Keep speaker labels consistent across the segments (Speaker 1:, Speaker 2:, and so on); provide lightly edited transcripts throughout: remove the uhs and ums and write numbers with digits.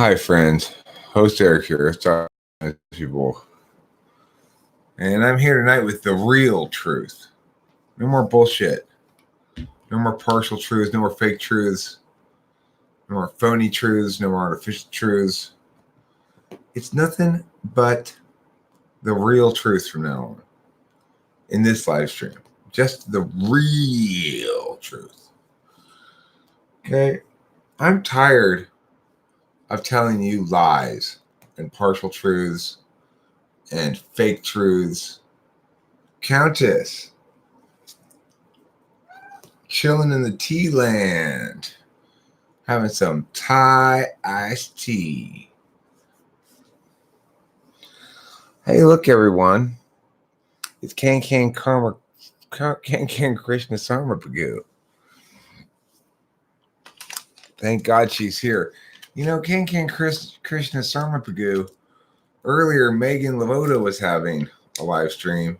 Speaker 1: Hi, friends. Host Eric here. Talking to people. And I'm here tonight with the real truth. No more bullshit. No more partial truths. No more fake truths. No more phony truths. No more artificial truths. It's nothing but the real truth from now on in this live stream. Just the real truth. Okay? I'm tired of telling you lies and partial truths and fake truths. Countess, chilling in the tea land, having some Thai iced tea. Hey, look, everyone. It's Can Krishna Sarmapagu. Thank God she's here. You know, Can Krishna Sarmapagu, earlier Megan Lavoda was having a live stream,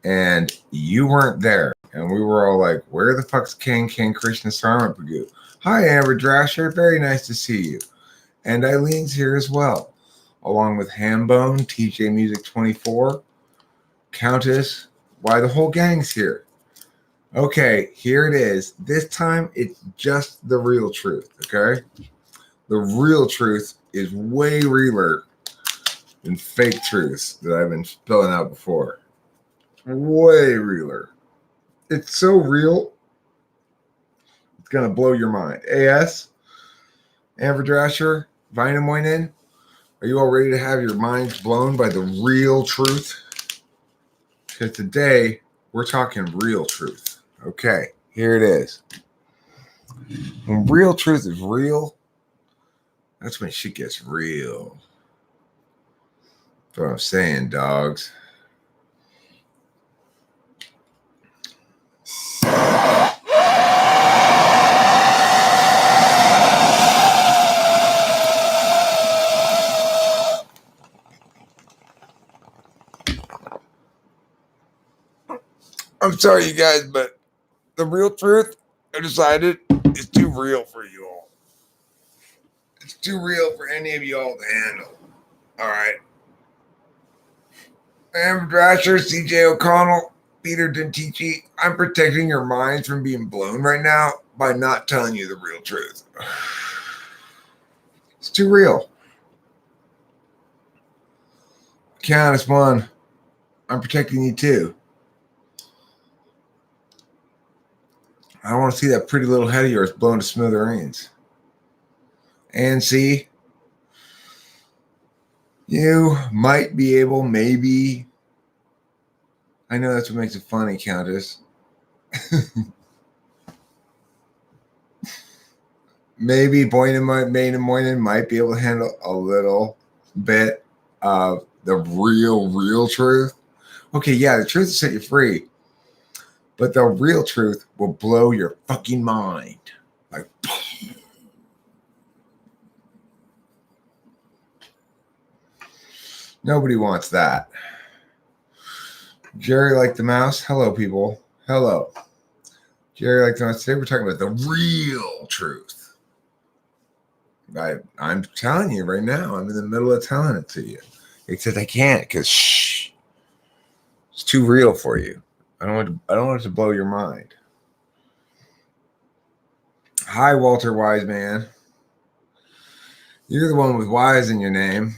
Speaker 1: and you weren't there. And we were all like, where the fuck's Can Krishna Sarmapagu? Hi, Amber Drasher. Very nice to see you. And Eileen's here as well, along with Hambone, TJ Music 24, Countess. Why, the whole gang's here. Okay, here it is. This time, it's just the real truth, okay? The real truth is way realer than fake truths that I've been spilling out before. Way realer. It's so real, it's going to blow your mind. AS, Amber Drasher, Vinamoinen, are you all ready to have your minds blown by the real truth? Because today, we're talking real truth. Okay, here it is. When real truth is real, that's when shit gets real. That's what I'm saying, dogs. I'm sorry, you guys, but the real truth, I decided, is too real for you all. It's too real for any of you all to handle. All right. Amber Drasher, CJ O'Connell, Peter Dentici, I'm protecting your minds from being blown right now by not telling you the real truth. It's too real. Countess one, I'm protecting you too. I don't want to see that pretty little head of yours blown to smithereens. And see, you might be able, maybe. I know that's what makes it funny, Countess. Maybe Moynihan might be able to handle a little bit of the real truth. Okay, yeah, the truth will set you free. But the real truth will blow your fucking mind. Like, nobody wants that. Jerry like the mouse. Hello, people. Hello. Jerry like the mouse. Today we're talking about the real truth. I'm telling you right now. I'm in the middle of telling it to you. Except I can't because it's too real for you. I don't want it to blow your mind. Hi, Walter Wiseman. You're the one with Y's in your name.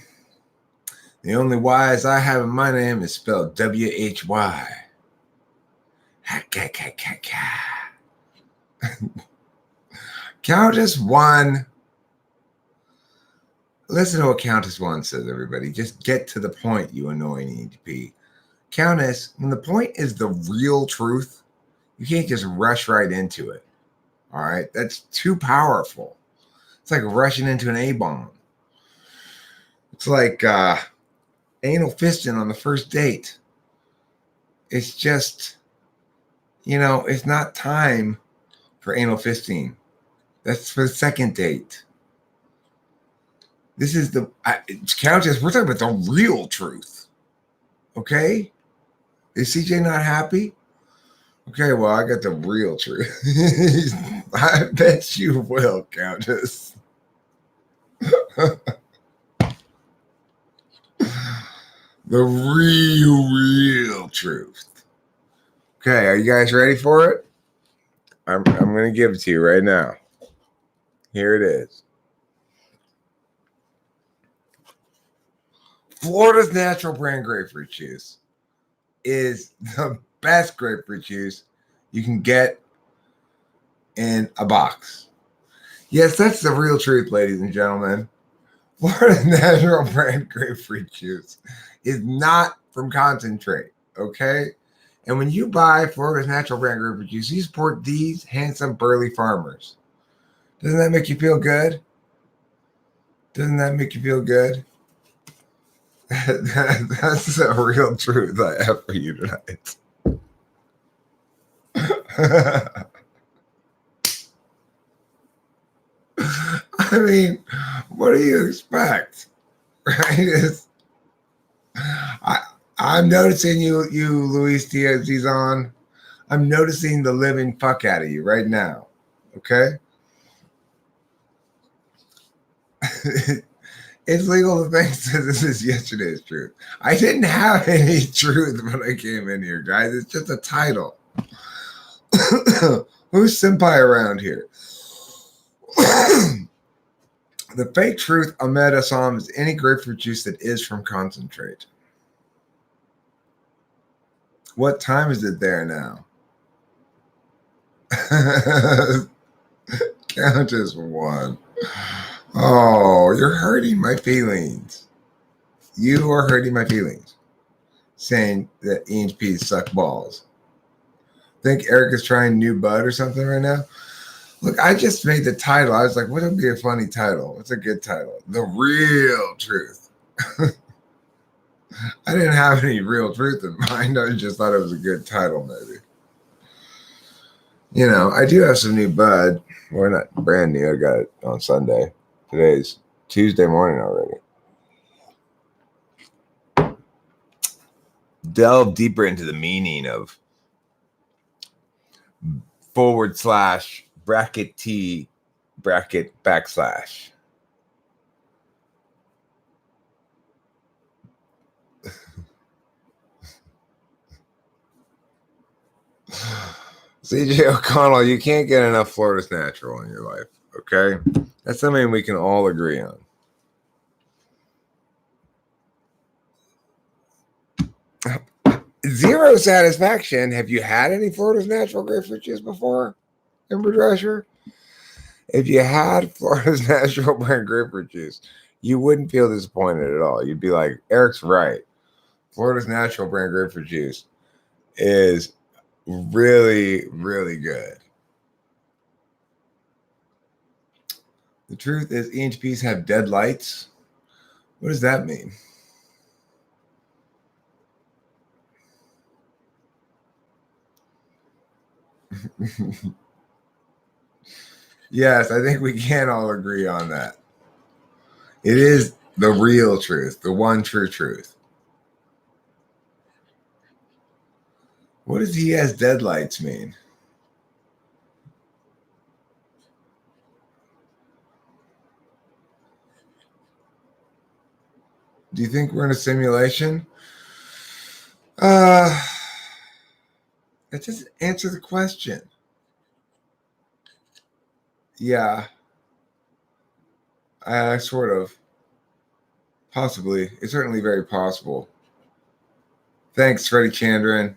Speaker 1: The only Y's I have in my name is spelled W-H-Y. Countess one. Listen to what Countess one says, everybody. Just get to the point, you annoying EDP. Countess, when the point is the real truth, you can't just rush right into it. All right? That's too powerful. It's like rushing into an A-bomb. It's like anal fisting on the first date. It's just, it's not time for anal fisting. That's for the second date. This is Countess, we're talking about the real truth. Okay? Is CJ not happy? Okay, well, I got the real truth. I bet you will, Countess. The real truth. Okay, are you guys ready for it? I'm going to give it to you right now. Here it is. Florida's natural brand grapefruit juice is the best grapefruit juice you can get in a box. Yes, that's the real truth, ladies and gentlemen. Florida's natural brand grapefruit juice is not from concentrate, okay? And when you buy Florida's natural brand grapefruit juice, you support these handsome, burly farmers. Doesn't that make you feel good? Doesn't that make you feel good? That's the real truth I have for you tonight. I mean, what do you expect? Right? I'm noticing you, Luis Diaz on. I'm noticing the living fuck out of you right now. Okay? It's legal to think that this is yesterday's truth. I didn't have any truth when I came in here, guys. It's just a title. Who's senpai around here? The fake truth Ahmed Assam is any grapefruit juice that is from concentrate. What time is it there now? Count as one. Oh, you're hurting my feelings. You are hurting my feelings. Saying that EHPs suck balls. Think Eric is trying new bud or something right now? Look, I just made the title. I was like, what would be a funny title? What's a good title? The real truth. I didn't have any real truth in mind. I just thought it was a good title, maybe. You know, I do have some new bud. We're not brand new. I got it on Sunday. Today's Tuesday morning already. Delve deeper into the meaning of / bracket T bracket /. CJ O'Connell, you can't get enough Florida's natural in your life, okay? That's something we can all agree on. Zero satisfaction. Have you had any Florida's natural grapefruit juice before, Ember Drescher? If you had Florida's natural brand grapefruit juice, you wouldn't feel disappointed at all. You'd be like, Eric's right. Florida's natural brand grapefruit juice is really, really good. The truth is EHPs have dead lights. What does that mean? Yes, I think we can all agree on that. It is the real truth, the one true truth. What does he has deadlights mean? Do you think we're in a simulation? That doesn't answer the question. Yeah, I sort of. Possibly. It's certainly very possible. Thanks, Freddie Chandran.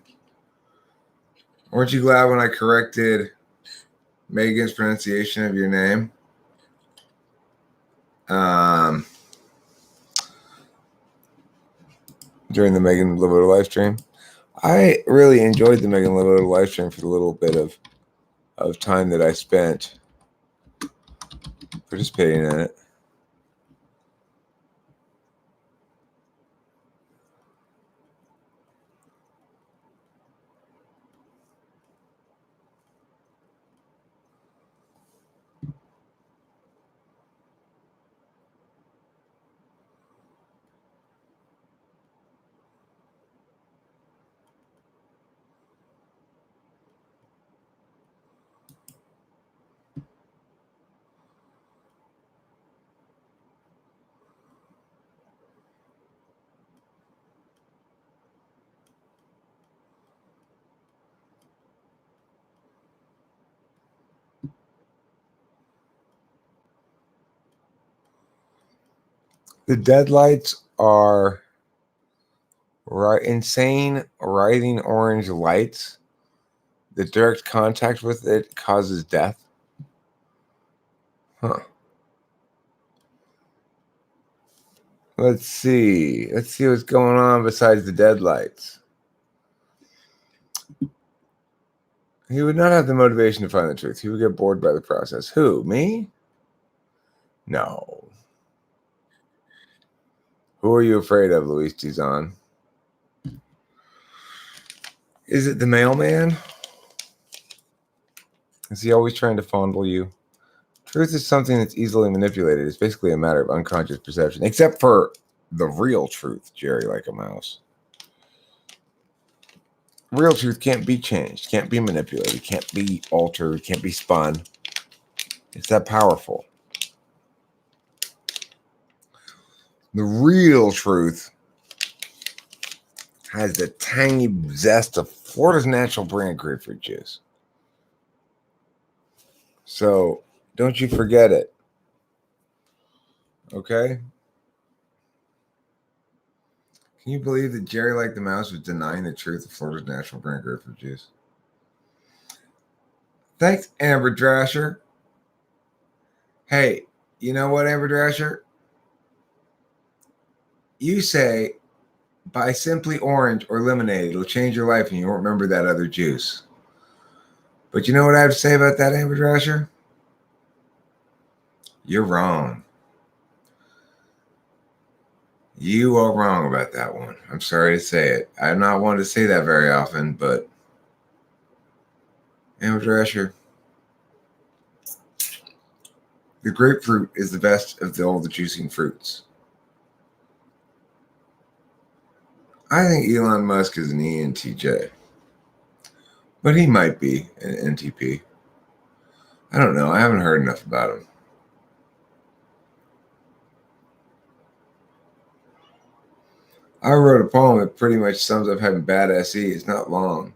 Speaker 1: Weren't you glad when I corrected Megan's pronunciation of your name? During the Megan Livoto live stream. I really enjoyed the Megan Livoto live stream for the little bit of time that I spent participating in it. The deadlights are insane writhing orange lights. The direct contact with it causes death. Huh. Let's see. Let's see what's going on besides the deadlights. He would not have the motivation to find the truth. He would get bored by the process. Who? Me? No. Who are you afraid of, Luis Tizon? Is it the mailman? Is he always trying to fondle you? Truth is something that's easily manipulated. It's basically a matter of unconscious perception, except for the real truth, Jerry like a mouse. Real truth can't be changed, can't be manipulated, can't be altered, can't be spun. It's that powerful. The real truth has the tangy zest of Florida's natural brand grapefruit juice. So don't you forget it. Okay? Can you believe that Jerry like the mouse was denying the truth of Florida's natural brand grapefruit juice? Thanks, Amber Drasher. Hey, you know what, Amber Drasher? You say buy Simply Orange or lemonade. It'll change your life and you won't remember that other juice. But you know what I have to say about that, Amber Drasher? You're wrong. You are wrong about that one. I'm sorry to say it. I'm not one to say that very often, but Amber Drasher, the grapefruit is the best of all the juicing fruits. I think Elon Musk is an ENTJ, but he might be an NTP. I don't know. I haven't heard enough about him. I wrote a poem that pretty much sums up having bad SE. It's not long,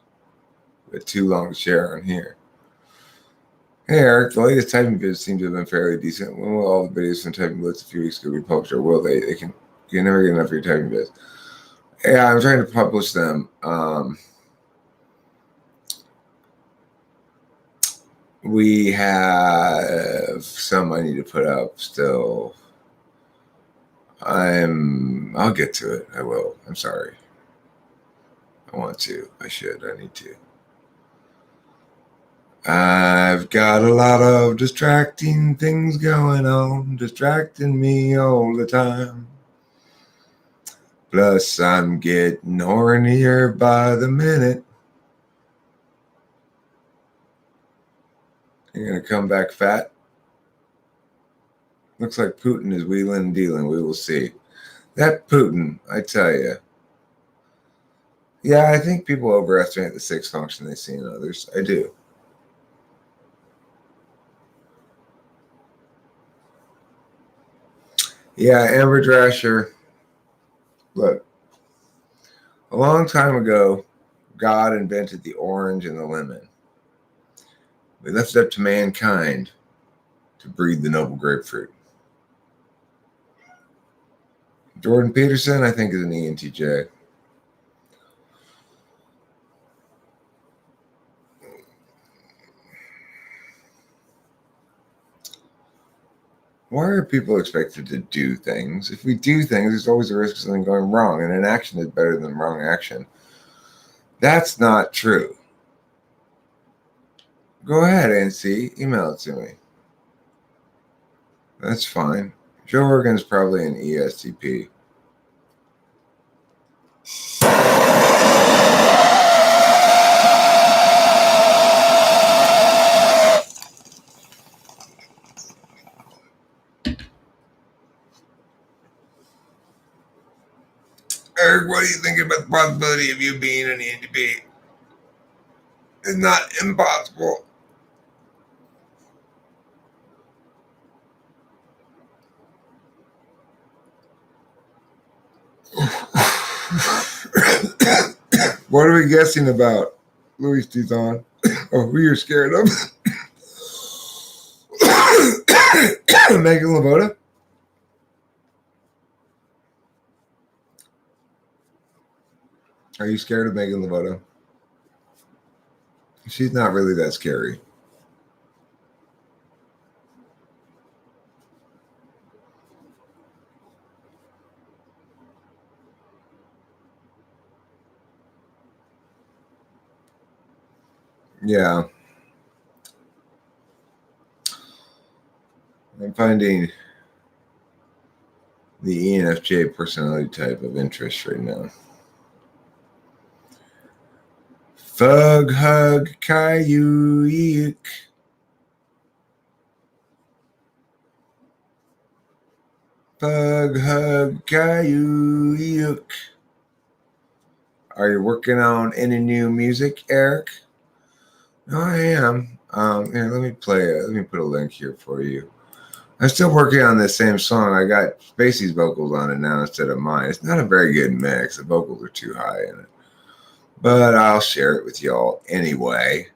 Speaker 1: but too long to share on here. Hey Eric, the latest typing vids seem to have been fairly decent. When will all the videos from Typing Blitz a few weeks ago be published, or will they? You can never get enough of your typing vids. Yeah, I'm trying to publish them. We have some I need to put up still. I'll get to it. I will. I'm sorry. I want to. I should. I need to. I've got a lot of distracting things going on, distracting me all the time. Plus, I'm getting hornier by the minute. You're going to come back fat? Looks like Putin is wheeling and dealing. We will see. That Putin, I tell you. Yeah, I think people overestimate the sixth function they see in others. I do. Yeah, Amber Drasher. Look, a long time ago, God invented the orange and the lemon. We left it up to mankind to breed the noble grapefruit. Jordan Peterson, I think, is an ENTJ. Why are people expected to do things? If we do things, there's always a risk of something going wrong, and inaction is better than wrong action. That's not true. Go ahead, NC. Email it to me. That's fine. Joe Rogan's probably an ESTP. Eric, what do you think about the possibility of you being an ENTP? It's not impossible. What are we guessing about, Luis Tizon? Oh, who you're scared of? Megan Lavoda? Are you scared of Megan Lovato? She's not really that scary. Yeah. I'm finding the ENFJ personality type of interest right now. Fug, hug, Caillou. Fug, hug, Caillou. Are you working on any new music, Eric? No, I am. Here, let me play it. Let me put a link here for you. I'm still working on this same song. I got Spacey's vocals on it now instead of mine. It's not a very good mix. The vocals are too high in it. But I'll share it with y'all anyway.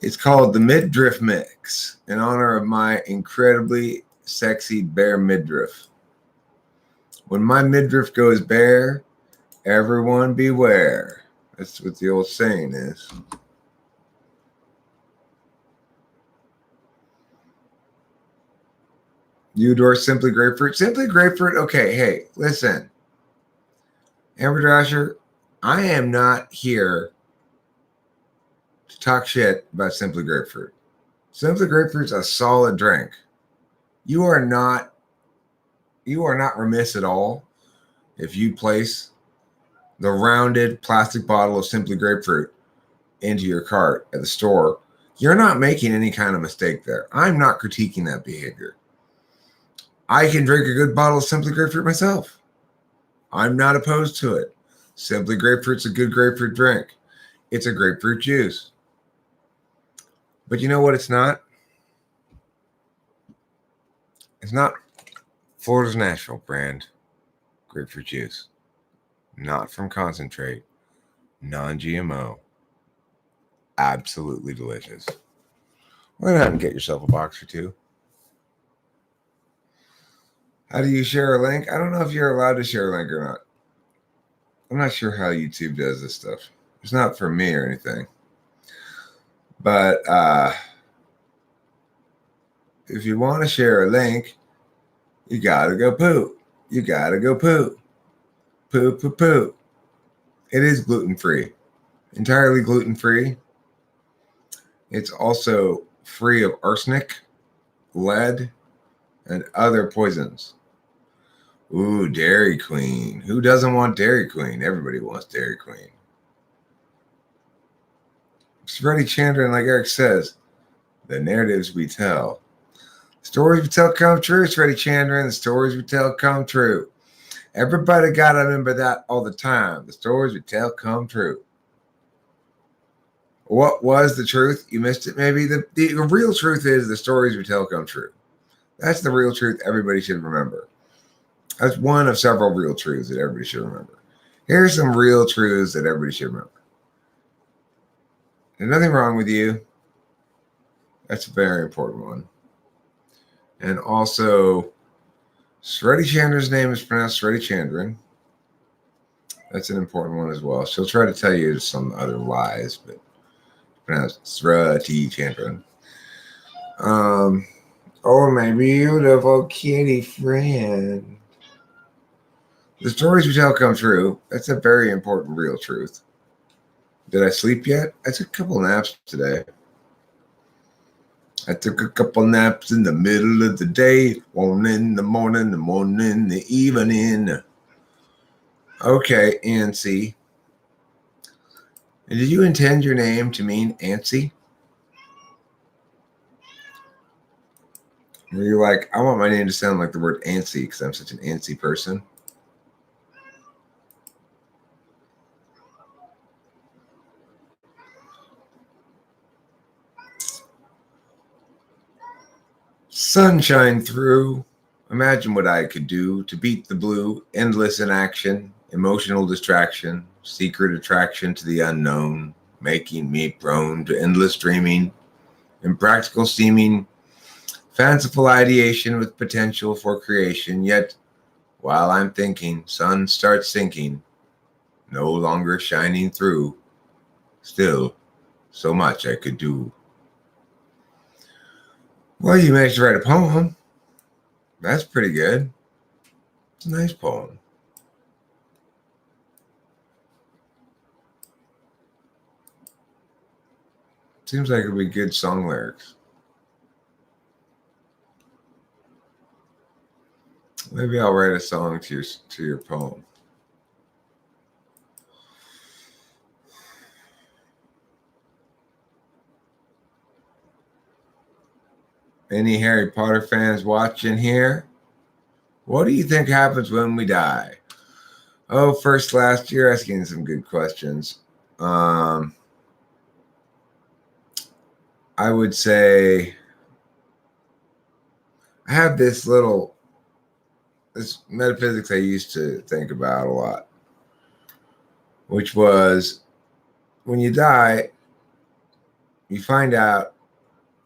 Speaker 1: It's called the Midriff Mix in honor of my incredibly sexy bare midriff. When my midriff goes bare, everyone beware. That's what the old saying is. You adore Simply Grapefruit? Simply Grapefruit? Okay, hey, listen. Amber Drasher, I am not here to talk shit about Simply Grapefruit. Simply Grapefruit's a solid drink. You are not remiss at all if you place the rounded plastic bottle of Simply Grapefruit into your cart at the store. You're not making any kind of mistake there. I'm not critiquing that behavior. I can drink a good bottle of Simply Grapefruit myself. I'm not opposed to it. Simply Grapefruit's a good grapefruit drink. It's a grapefruit juice. But you know what it's not? It's not Florida's natural brand grapefruit juice. Not from concentrate. Non-GMO. Absolutely delicious. Why not get yourself a box or two? How do you share a link? I don't know if you're allowed to share a link or not. I'm not sure how YouTube does this stuff. It's not for me or anything. But if you want to share a link, you gotta go poo. You gotta go poo. Poo, poo, poo. It is gluten-free. Entirely gluten-free. It's also free of arsenic, lead, and other poisons. Ooh, Dairy Queen. Who doesn't want Dairy Queen? Everybody wants Dairy Queen. Freddie Chandran, like Eric says, the narratives we tell. Stories we tell come true, Freddie Chandran. The stories we tell come true. Everybody got to remember that all the time. The stories we tell come true. What was the truth? You missed it maybe. The real truth is the stories we tell come true. That's the real truth everybody should remember. That's one of several real truths that everybody should remember. Here's some real truths that everybody should remember. There's nothing wrong with you. That's a very important one. And also, Freddie Chandran's name is pronounced Freddie Chandran. That's an important one as well. She'll try to tell you some other lies, but it's pronounced Freddie Chandran. Oh, my beautiful kitty friend. The stories we tell come true. That's a very important real truth. Did I sleep yet? I took a couple naps today. I took a couple naps in the middle of the day, one in the morning, in the evening. Okay, Antsy. And did you intend your name to mean Antsy? Or you're like, I want my name to sound like the word antsy because I'm such an antsy person. Sunshine through. Imagine what I could do to beat the blue, endless inaction, emotional distraction, secret attraction to the unknown, making me prone to endless dreaming, impractical seeming, fanciful ideation with potential for creation. Yet, while I'm thinking, sun starts sinking, no longer shining through. Still, so much I could do. Well, you managed to write a poem. That's pretty good. It's a nice poem. Seems like it would be good song lyrics. Maybe I'll write a song to your poem. Any Harry Potter fans watching here? What do you think happens when we die? Oh, first, last year, asking some good questions. I would say I have this metaphysics I used to think about a lot, which was when you die, you find out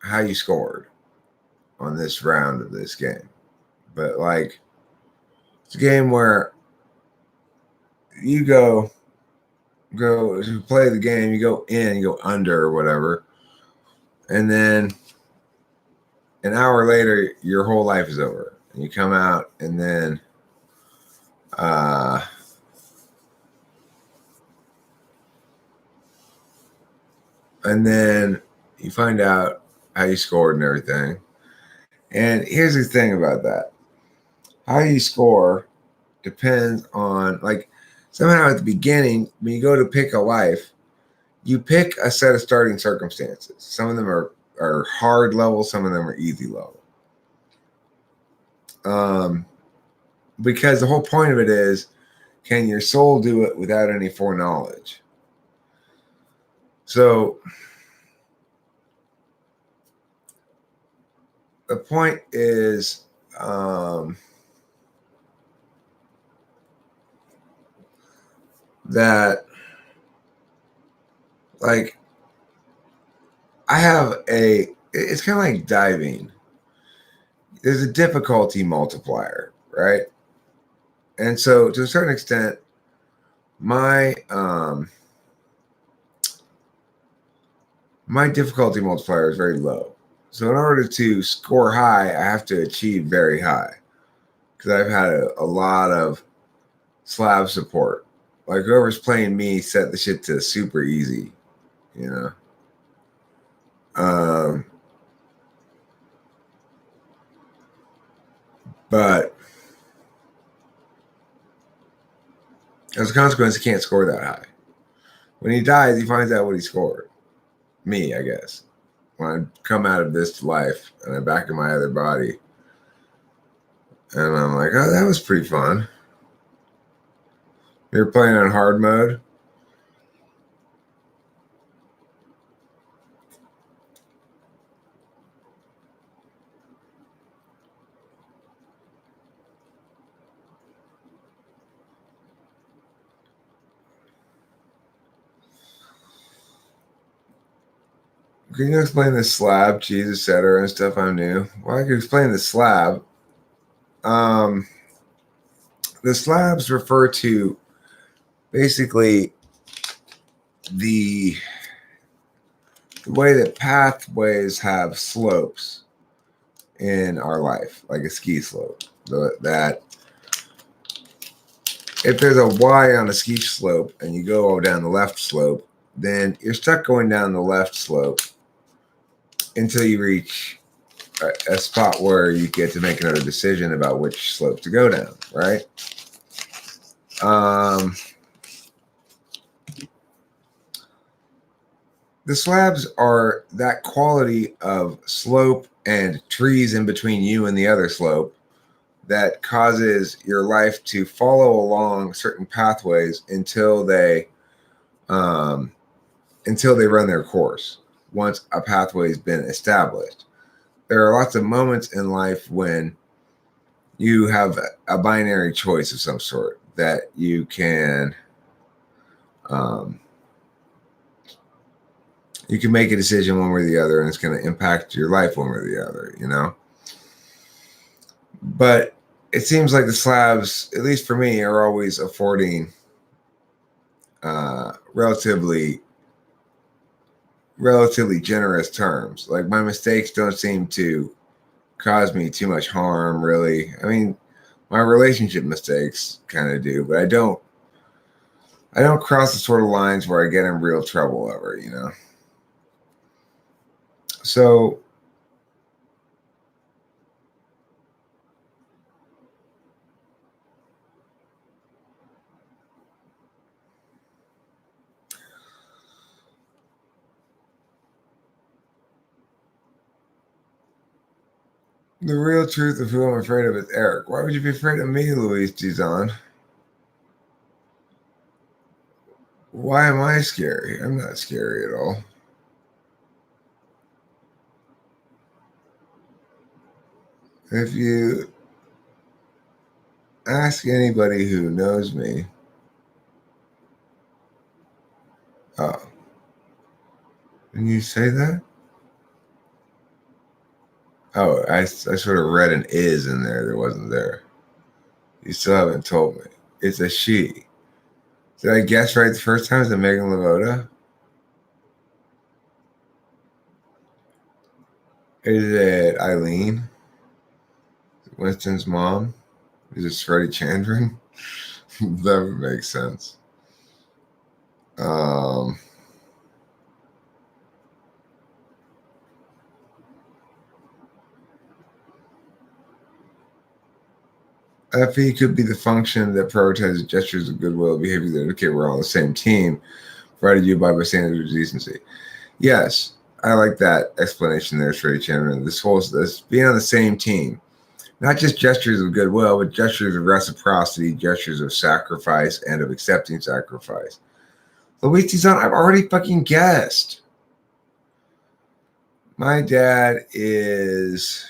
Speaker 1: how you scored on this round of this game. But like, it's a game where you go to play the game, you go in, you go under or whatever, and then an hour later, your whole life is over. And you come out, and then you find out how you scored and everything. And here's the thing about that. How you score depends on, like, somehow at the beginning, when you go to pick a life, you pick a set of starting circumstances. Some of them are hard level, some of them are easy level. Because the whole point of it is, can your soul do it without any foreknowledge? So the point is, that, like, it's kind of like diving. There's a difficulty multiplier, right? And so to a certain extent, my difficulty multiplier is very low. So in order to score high, I have to achieve very high, because I've had a lot of slab support. Like, whoever's playing me set the shit to super easy, you know. But as a consequence, he can't score that high. When he dies, he finds out what he scored. Me, I guess. When I come out of this life and I'm back in my other body, and I'm like, oh, that was pretty fun. You're playing on hard mode? Can you explain the slab, cheese, etc., and stuff I'm new? Well, I can explain the slab. The slabs refer to basically the way that pathways have slopes in our life, like a ski slope. That if there's a Y on a ski slope and you go down the left slope, then you're stuck going down the left slope until you reach a spot where you get to make another decision about which slope to go down, right? The slabs are that quality of slope and trees in between you and the other slope that causes your life to follow along certain pathways until they run their course. Once a pathway has been established, there are lots of moments in life when you have a binary choice of some sort that you can make a decision one way or the other, and it's going to impact your life one way or the other, you know? But it seems like the slabs, at least for me, are always affording relatively generous terms. Like my mistakes don't seem to cause me too much harm, really. I mean, my relationship mistakes kind of do, but I don't cross the sort of lines where I get in real trouble ever, you know. So the real truth of who I'm afraid of is Eric. Why would you be afraid of me, Luis Dizon? Why am I scary? I'm not scary at all. If you ask anybody who knows me, oh, and you say that? Oh, I sort of read an is in there that wasn't there. You still haven't told me. It's a she. Did I guess right the first time? Is it Megan Lavoda? Is it Eileen, Winston's mom? Is it Freddie Chandran? That would make sense. Um, FE could be the function that prioritizes gestures of goodwill behavior that indicate we're all on the same team, provided you abide by standards of decency. Yes, I like that explanation there, Freddie Chandran. This being on the same team. Not just gestures of goodwill, but gestures of reciprocity, gestures of sacrifice, and of accepting sacrifice. Luis Tizon, I've already fucking guessed. My dad is.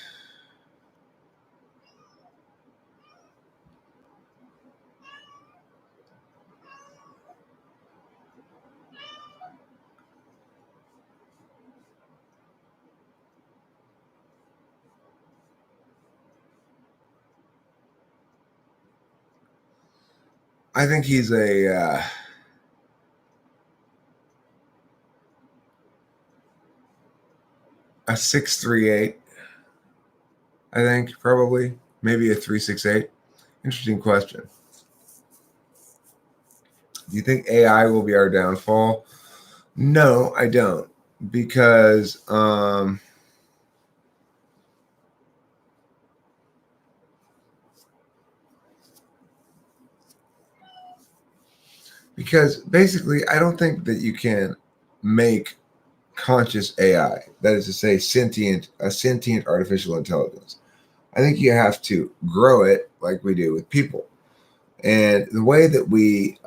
Speaker 1: I think he's a 6'38". I think probably maybe a 3'6'8". Interesting question. Do you think AI will be our downfall? No, I don't, because basically I don't think that you can make conscious AI. That is to say, a sentient artificial intelligence. I think you have to grow it like we do with people. And the way that we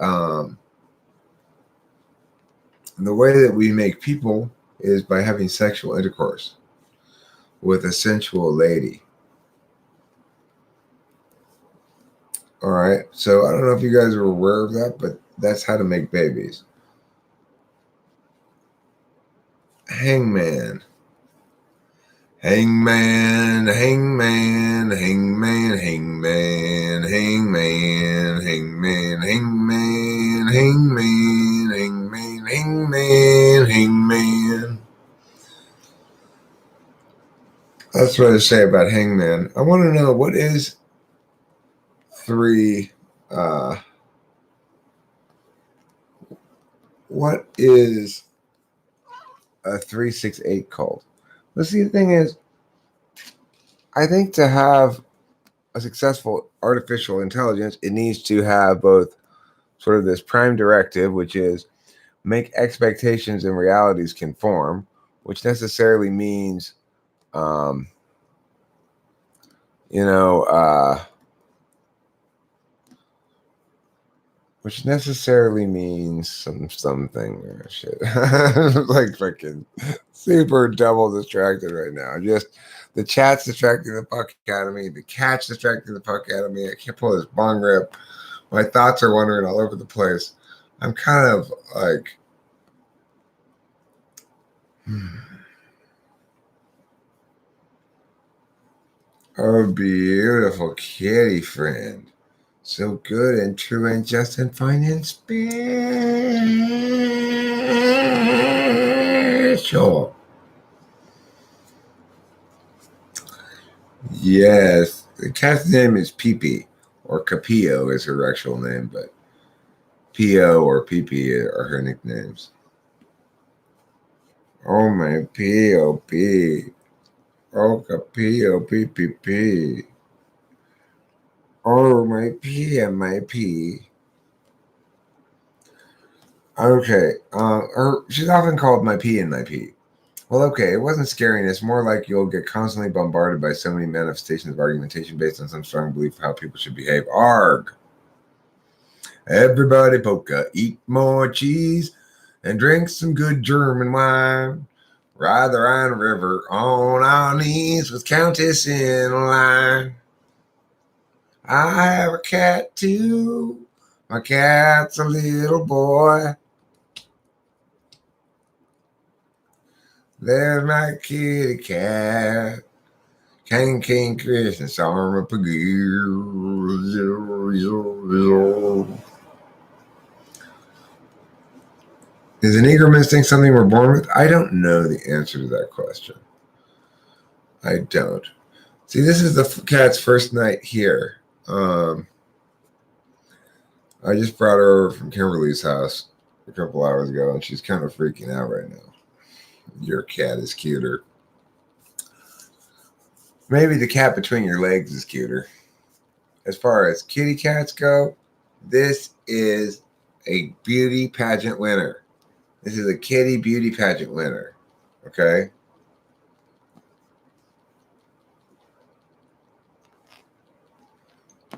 Speaker 1: make people is by having sexual intercourse with a sensual lady. All right. So I don't know if you guys are aware of that, but that's how to make babies. Hangman. Hangman, hangman, hangman, hangman, hangman, hangman, hangman, hangman, hangman, hangman, hangman. That's what I say about Hangman. I want to know what is three. What is a 368 called? But see, the thing is, I think to have a successful artificial intelligence, it needs to have both sort of this prime directive, which is make expectations and realities conform, which necessarily means, um, you know, which necessarily means something or shit. Like fucking super double distracted right now. Just the chat's distracting the fuck out of me. The cat's distracting the fuck out of me. I can't pull this bong rip. My thoughts are wandering all over the place. I'm kind of like, oh, beautiful kitty friend. So good and true and just and fine and special. Yes, the cat's name is Pee-Pee, or Capillo is her actual name, but Pio or Pee-Pee are her nicknames. Oh my P-O-P. Oh Capillo P-P-P. Oh my P and my P. Okay, she's often called my P and my P. Well, okay, it wasn't scariness. More like you'll get constantly bombarded by so many manifestations of argumentation based on some strong belief of how people should behave. Arg! Everybody polka, eat more cheese, and drink some good German wine. Ride the Rhine River on our knees with Countess in line. I have a cat too. My cat's a little boy. There's my kitty cat. King Chris and Sarma Pagir. Is an eager instinct something we're born with? I don't know the answer to that question. I don't. See, this is the cat's first night here. I just brought her over from Kimberly's house a couple hours ago, and she's kind of freaking out right now. Your cat is cuter. Maybe the cat between your legs is cuter. As far as kitty cats go, this is a beauty pageant winner. This is a kitty beauty pageant winner. Okay?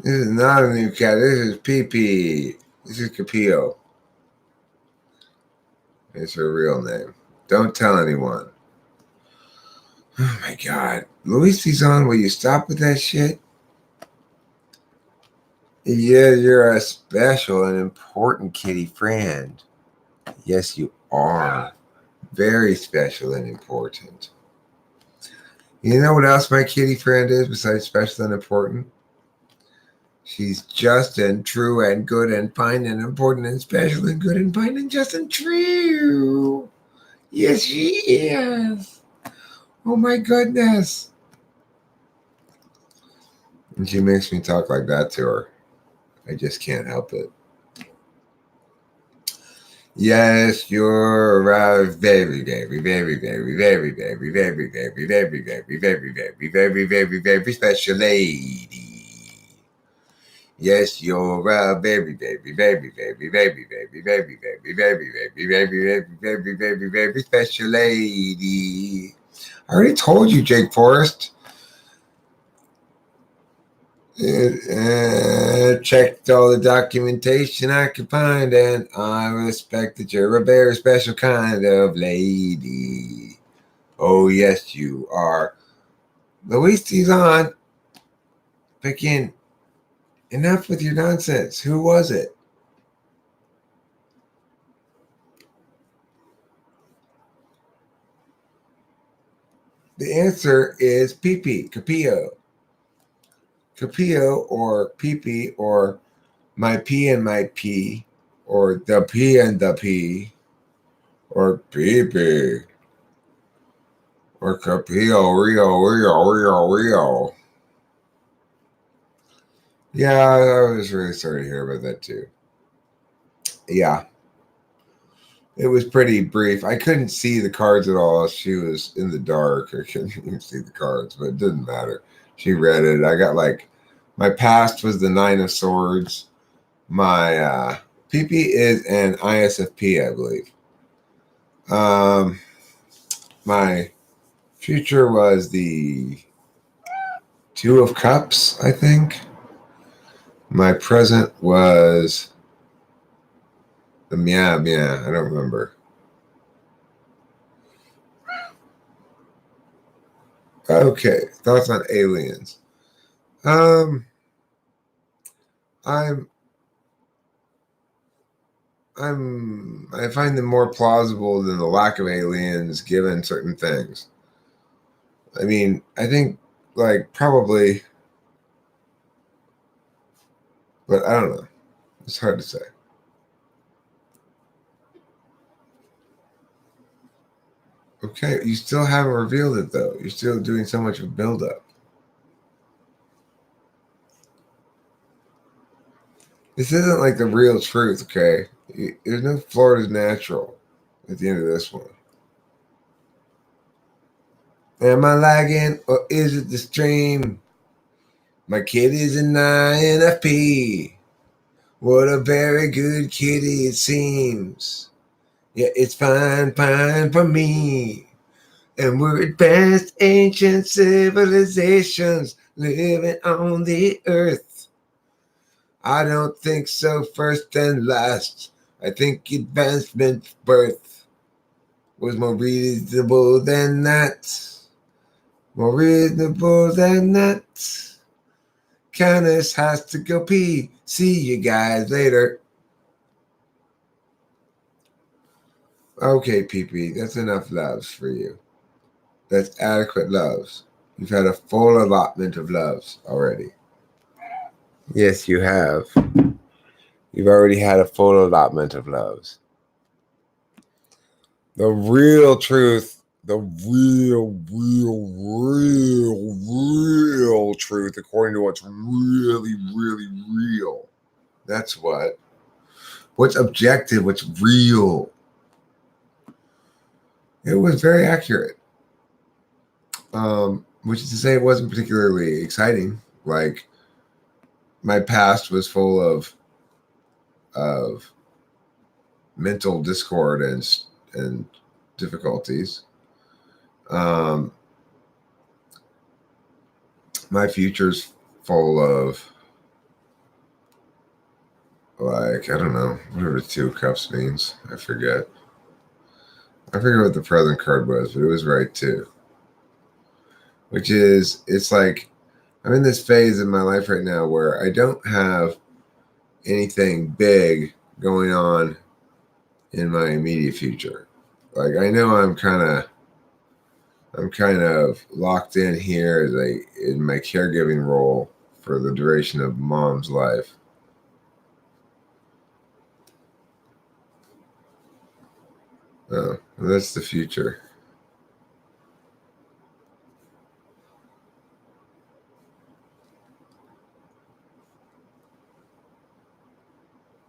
Speaker 1: This is not a new cat. This is Pee-Pee. This is Capillo. It's her real name. Don't tell anyone. Oh my God. Luis Tizon, will you stop with that shit? Yeah, you're a special and important kitty friend. Yes, you are. Very special and important. You know what else my kitty friend is besides special and important? She's just and true and good and fine and important and special and good and fine and just and true. Yes, she is. Oh my goodness. And she makes me talk like that to her. I just can't help it. Yes, you're a very, very, very, very, very, very, very, very, very, very, very, very, very special lady. Yes, you're a very, very, very, very, very, very, very, very, very, very, very, very, very, very special lady. I already told you, Jake Forrest. Checked all the documentation I could find, and I respect that you're a very special kind of lady. Oh, yes, you are. Luis Tizon, freaking enough with your nonsense. Who was it? The answer is Pee-Pee, Capillo. Capillo or Pee-Pee or my P and my P or the P and the P or Pee-Pee or Capillo, Rio. Yeah, I was really sorry to hear about that too. Yeah. It was pretty brief. I couldn't see the cards at all. She was in the dark. I couldn't even see the cards, but it didn't matter. She read it. I got like my past was the 9 of Swords. My PP is an ISFP, I believe. My future was the 2 of Cups, I think. My present was the Meow. I don't remember. Okay, thoughts on aliens. Um, I'm I find them more plausible than the lack of aliens given certain things. I mean, I think like probably But I don't know. It's hard to say. Okay, you still haven't revealed it though. You're still doing so much of build-up. This isn't like the real truth, okay? There's no Florida's natural at the end of this one. Am I lagging or is it the stream? My kid is an INFP. What a very good kitty it seems. Yeah, it's fine for me. And we're advanced ancient civilizations living on the earth. I don't think so first and last. I think advancement birth was more reasonable than that. More reasonable than that. Countess has to go pee. See you guys later. Okay, PP, that's enough loves for you. That's adequate loves. You've had a full allotment of loves already. Yes, you have. You've already had a full allotment of loves. The real truth, the real truth, according to what's really real. That's what's objective, what's real. It was very accurate. Which is to say it wasn't particularly exciting. Like, my past was full of mental discord and difficulties. My future's full of, like, I don't know, whatever 2 cups means. I forget what the present card was, but it was right too. Which is, it's like I'm in this phase in my life right now where I don't have anything big going on in my immediate future. Like, I know I'm kind of locked in here in my caregiving role for the duration of mom's life. Oh, that's the future.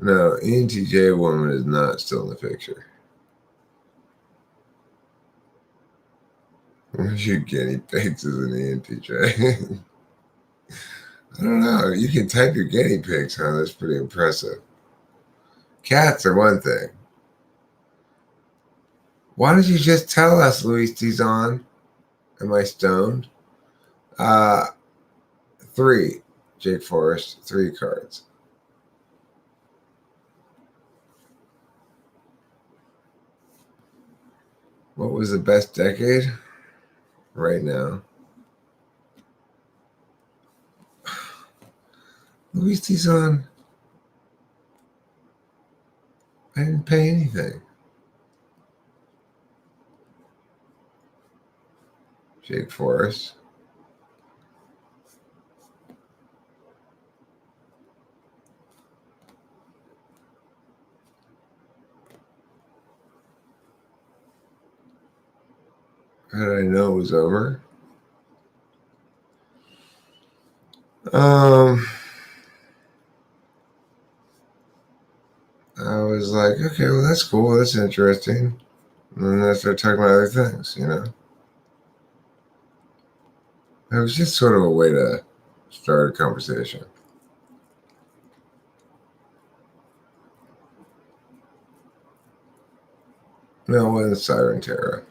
Speaker 1: No, ENTJ woman is not still in the picture. Where's your guinea pigs as an ENTJ? I don't know. You can type your guinea pigs, huh? That's pretty impressive. Cats are one thing. Why don't you just tell us, Luis Tizon? Am I stoned? 3. Jake Forrest, 3 cards. What was the best decade? Right now. Luis Tizon. I didn't pay anything. Jake Forrest. How did I know it was over? I was like, okay, well, that's cool. That's interesting. And then I started talking about other things, you know? It was just sort of a way to start a conversation. No, it was Siren Terra.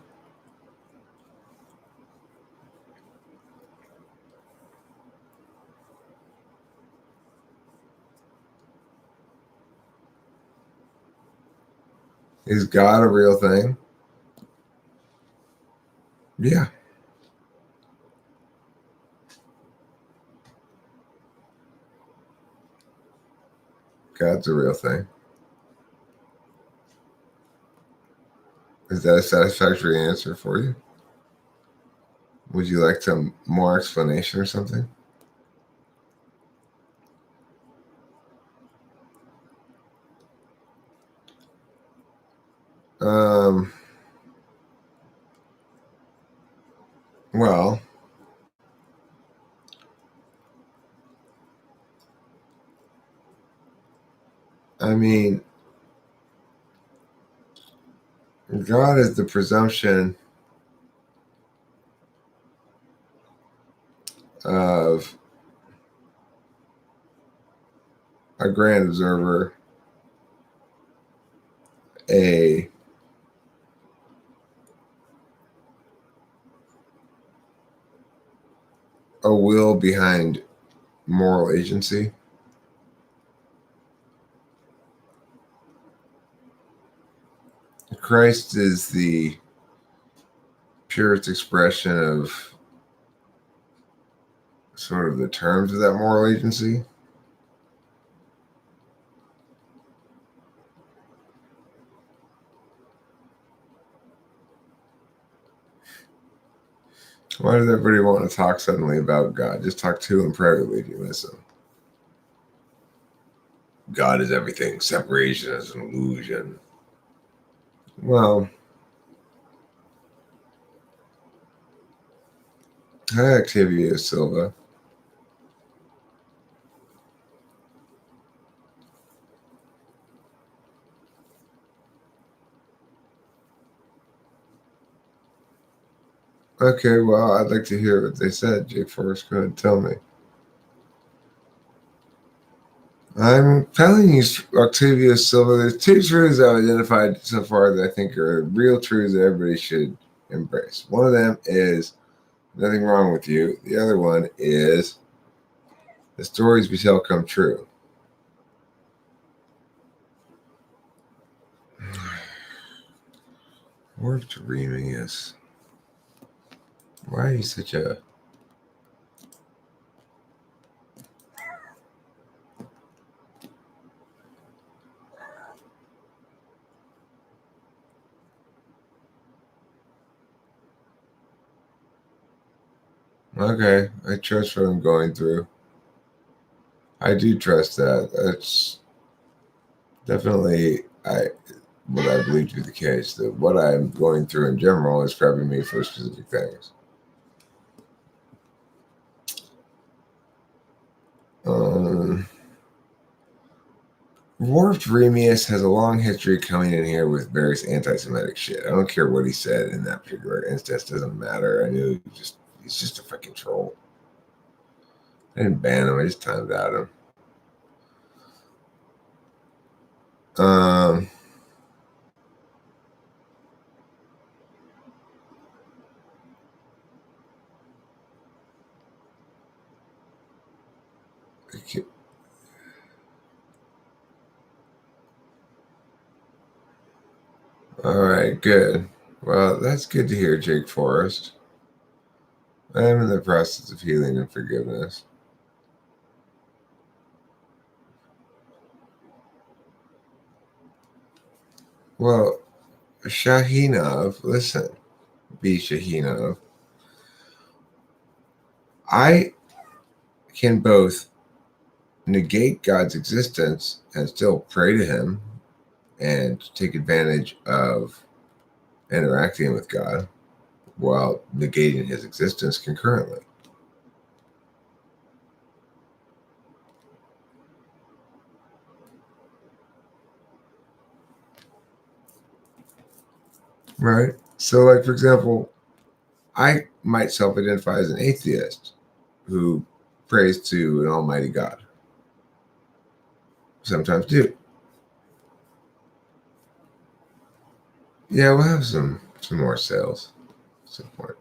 Speaker 1: Is God a real thing? Yeah. God's a real thing. Is that a satisfactory answer for you? Would you like some more explanation or something? Um, well, I mean, God is the presumption of a grand observer, a will behind moral agency. Christ is the purest expression of sort of the terms of that moral agency. Why does everybody want to talk suddenly about God? Just talk to him privately if you miss him. God is everything. Separation is an illusion. Well, hi, Octavia Silva. Okay, well, I'd like to hear what they said. Jake Forrest, go ahead and tell me. I'm telling you, Octavia Silva, there's two truths I've identified so far that I think are real truths that everybody should embrace. One of them is nothing wrong with you. The other one is the stories we tell come true. Warped Remius. Why are you such a... Okay, I trust what I'm going through. I do trust that. That's definitely what I believe to be the case. That what I'm going through in general is prepping me for specific things. Warped Remius has a long history coming in here with various anti-Semitic shit. I don't care what he said in that particular instance. Doesn't matter. I knew he's just a freaking troll. I didn't ban him. I just timed out him. All right, good. Well, that's good to hear, Jake Forrest. I'm in the process of healing and forgiveness. Well, Shahinov, listen, B. Shahinov, I can both negate God's existence and still pray to him and take advantage of interacting with God while negating his existence concurrently. Right? So, like, for example, I might self-identify as an atheist who prays to an almighty God. Sometimes do. Yeah, we'll have some more sales at some point.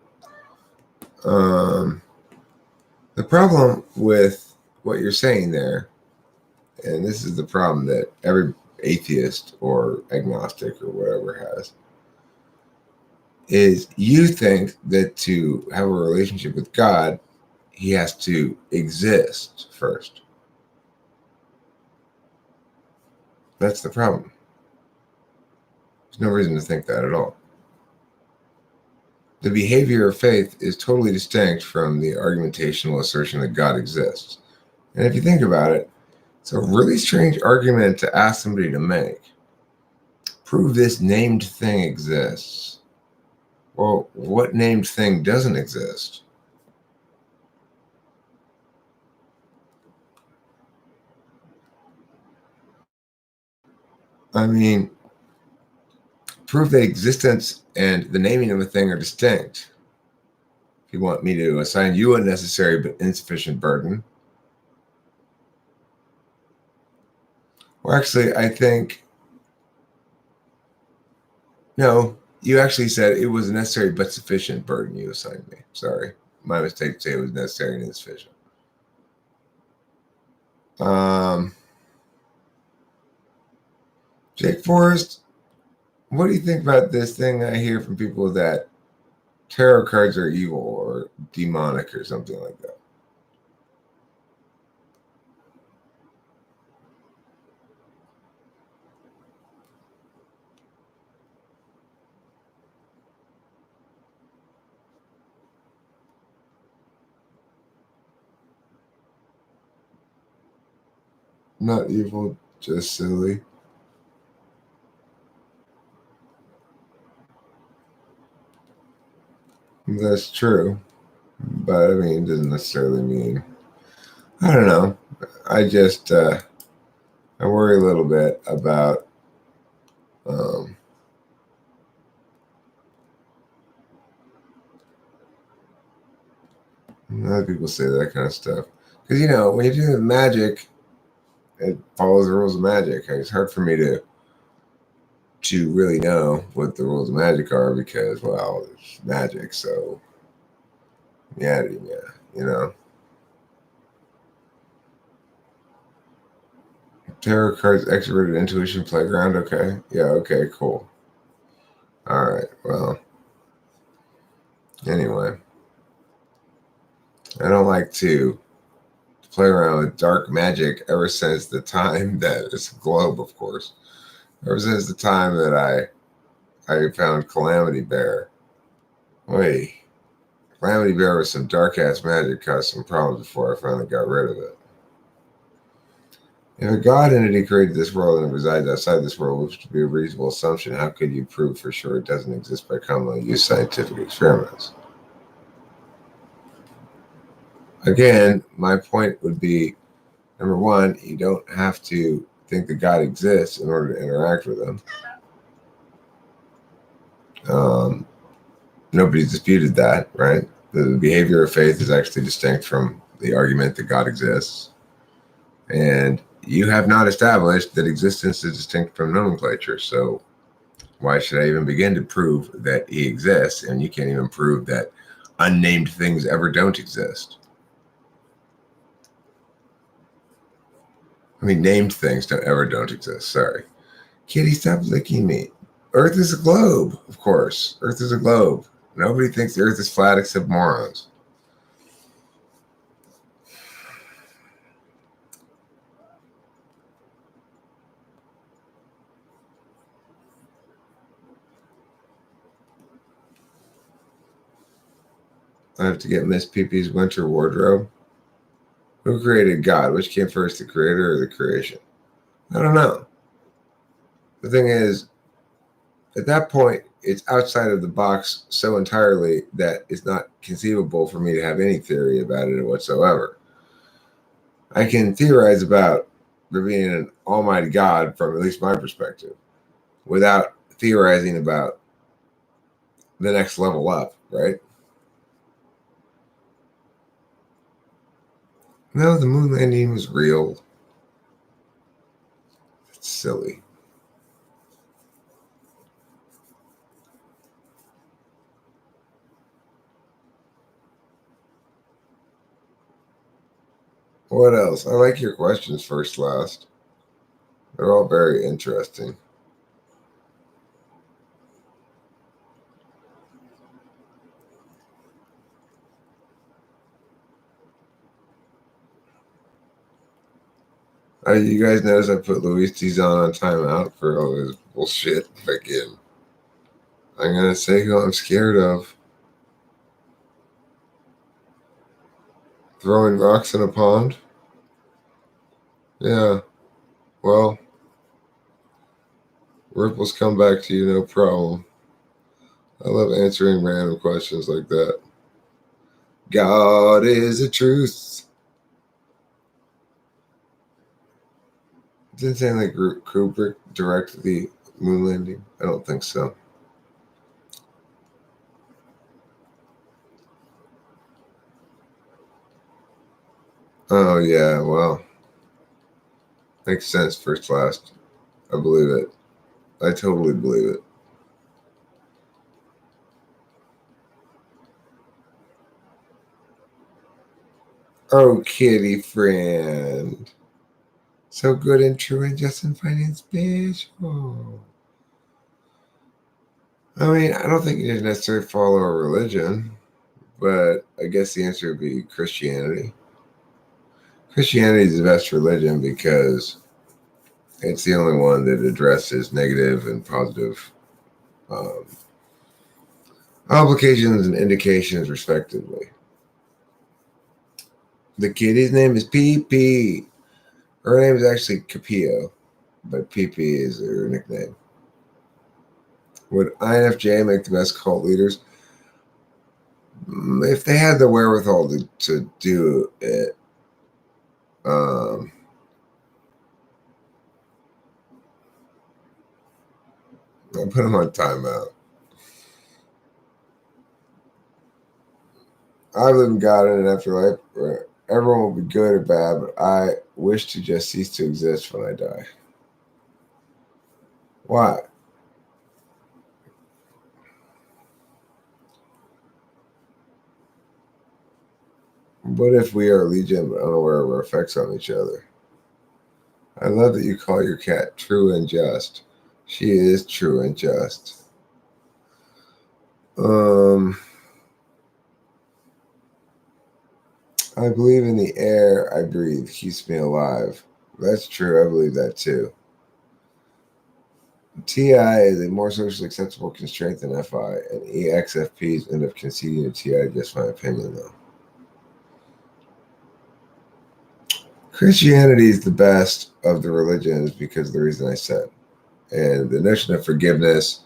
Speaker 1: The problem with what you're saying there, and this is the problem that every atheist or agnostic or whatever has, is you think that to have a relationship with God, he has to exist first. That's the problem. There's no reason to think that at all. The behavior of faith is totally distinct from the argumentational assertion that God exists. And if you think about it, it's a really strange argument to ask somebody to make. prove this named thing exists. Well, what named thing doesn't exist? I mean, prove that existence and the naming of a thing are distinct. If you want me to assign you a necessary but insufficient burden. Well, actually, I think, no, you actually said it was a necessary but sufficient burden you assigned me. Sorry. My mistake to say it was necessary and insufficient. Jake Forrest, what do you think about this thing I hear from people that tarot cards are evil or demonic or something like that? Not evil, just silly. That's true. But I mean, it doesn't necessarily mean. I don't know. I just, I worry a little bit about um, a lot of people say that kind of stuff. Because, when you're dealing with magic, it follows the rules of magic. It's hard for me to really know what the rules of magic are because, well, it's magic. So, yeah, you know. Tarot cards, extroverted intuition playground. Okay. Yeah, okay, cool. All right. Well, anyway, I don't like to play around with dark magic ever since the time that it's a globe, of course. Ever since the time that I found Calamity Bear. Wait, Calamity Bear with some dark ass magic caused some problems before I finally got rid of it. If a God entity created this world and it resides outside this world, which would be a reasonable assumption, how could you prove for sure it doesn't exist by commonly used scientific experiments? Again, my point would be number one, you don't have to think that God exists in order to interact with him. Nobody's disputed that, right? The behavior of faith is actually distinct from the argument that God exists. And you have not established that existence is distinct from nomenclature. So why should I even begin to prove that he exists? And you can't even prove that unnamed things ever don't exist. I mean, named things don't exist. Sorry. Kitty, stop licking me. Earth is a globe, of course. Earth is a globe. Nobody thinks the Earth is flat except morons. I have to get Miss Pee-Pee's winter wardrobe. Who created God? Which came first, the creator or the creation? I don't know. The thing is, at that point, it's outside of the box so entirely that it's not conceivable for me to have any theory about it whatsoever. I can theorize about there being an almighty God from at least my perspective without theorizing about the next level up, right? No, the moon landing was real. It's silly. What else? I like your questions first, last. They're all very interesting. You guys notice I put Luis Tizon on timeout for all his bullshit again. I'm gonna say who I'm scared of. Throwing rocks in a pond? Yeah. Well, Ripples come back to you, no problem. I love answering random questions like that. God is the truth. Didn't Stanley Kubrick direct the moon landing? I don't think so. Oh, yeah, well, makes sense, first class. I believe it. I totally believe it. Oh, kitty friend. So good and true and just and fine and special. I mean, I don't think you need to necessarily follow a religion, but I guess the answer would be Christianity. Christianity is the best religion because it's the only one that addresses negative and positive um, obligations and indications, respectively. The kitty's name is Pee. Her name is actually Capio, but Pee is her nickname. Would INFJ make the best cult leaders? If they had the wherewithal to do it. I put them on timeout. I believe in God in an afterlife where everyone will be good or bad, but I wish to just cease to exist when I die. Why? What if we are legion but unaware of our effects on each other? I love that you call your cat true and just. She is true and just. I believe in the air I breathe keeps me alive. That's true. I believe that too. TI is a more socially acceptable constraint than FI, and EXFPs end up conceding to TI, just my opinion, though. Christianity is the best of the religions because of the reason I said. And the notion of forgiveness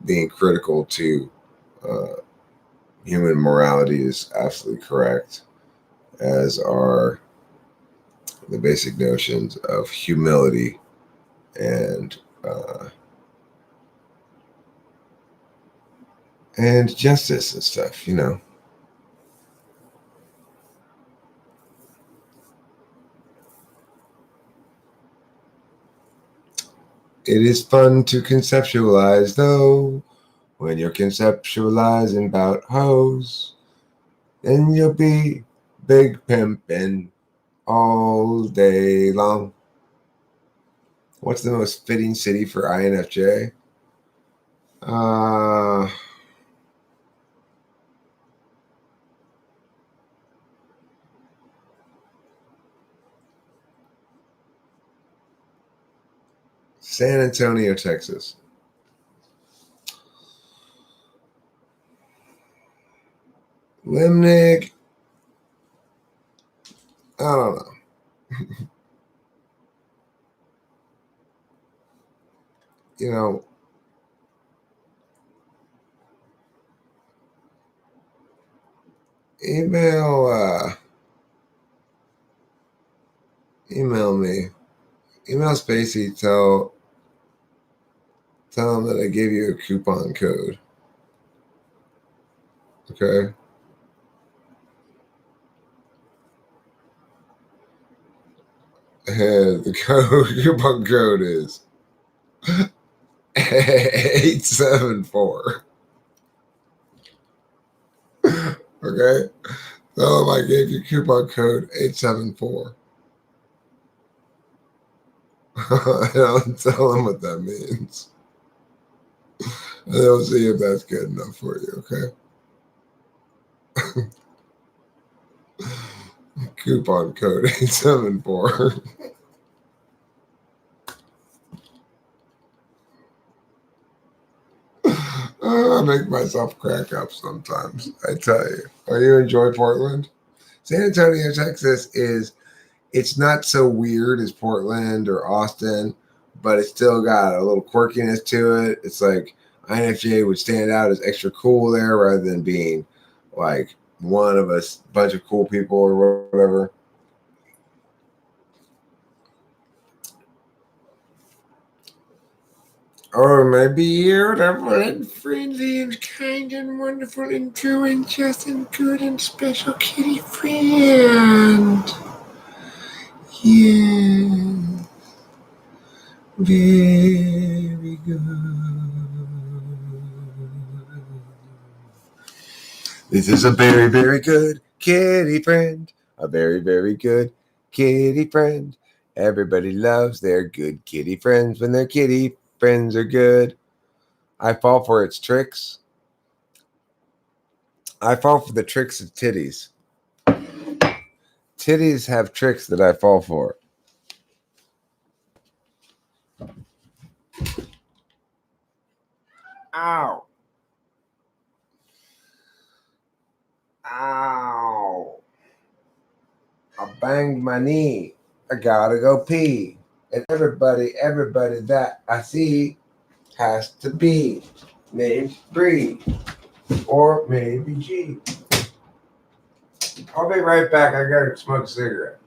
Speaker 1: being critical to human morality is absolutely correct, as are the basic notions of humility and justice and stuff, you know. It is fun to conceptualize, though, when you're conceptualizing about hoes, then you'll be big pimpin' all day long. What's the most fitting city for INFJ? San Antonio, Texas. Limnick. I don't know. You know, email me. Email Spacey, tell him that I gave you a coupon code. Okay? And the coupon code is 874. Okay? Tell him I gave you coupon code 874. I don't tell him what that means. And they'll see if that's good enough for you, okay? Coupon code 874. I make myself crack up sometimes, I tell you. Are you enjoy Portland? San Antonio, Texas it's not so weird as Portland or Austin, but it's still got a little quirkiness to it. It's like INFJ would stand out as extra cool there rather than being like one of a bunch of cool people or whatever. Or maybe you're the friendly and kind and wonderful and true and just and good and special kitty friend. Yeah. Very good. This is a very, very good kitty friend. A very, very good kitty friend. Everybody loves their good kitty friends when their kitty friends are good. I fall for its tricks. I fall for the tricks of titties. Titties have tricks that I fall for. Ow. Ow. I banged my knee. I gotta go pee. And everybody that I see has to be named Bree or maybe G. I'll be right back. I gotta smoke a cigarette.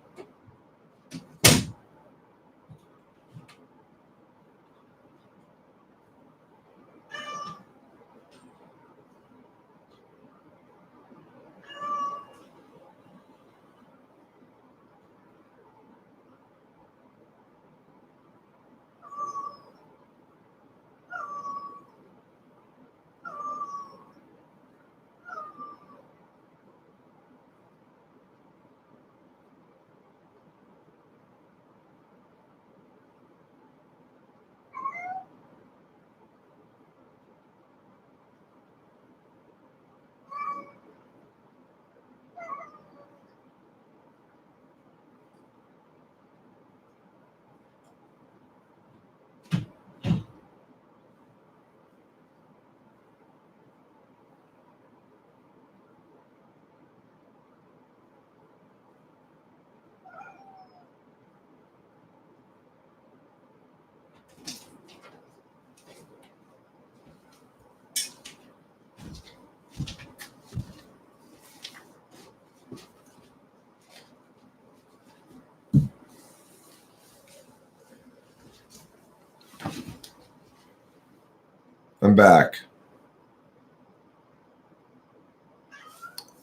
Speaker 1: I'm back.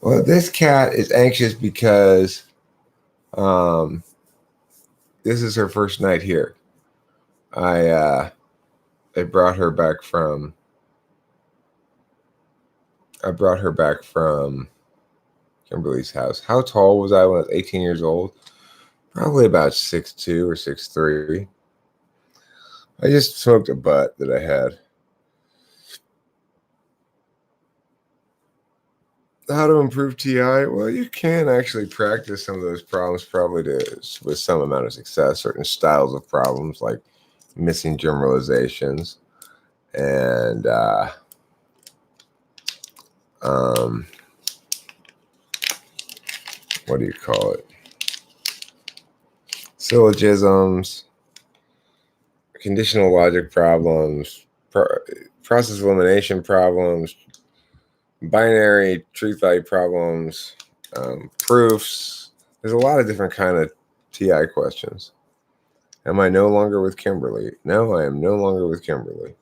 Speaker 1: Well, this cat is anxious because this is her first night here. I brought her back from Kimberly's house. How tall was I when I was 18 years old? Probably about 6'2" or 6'3". I just smoked a butt that I had. How to improve TI? Well, you can actually practice some of those problems probably with some amount of success. Certain styles of problems like missing generalizations and what do you call it? Syllogisms, conditional logic problems, process elimination problems, binary truth value problems, proofs. There's a lot of different kind of TI questions. Am I no longer with Kimberly? No, I am no longer with Kimberly.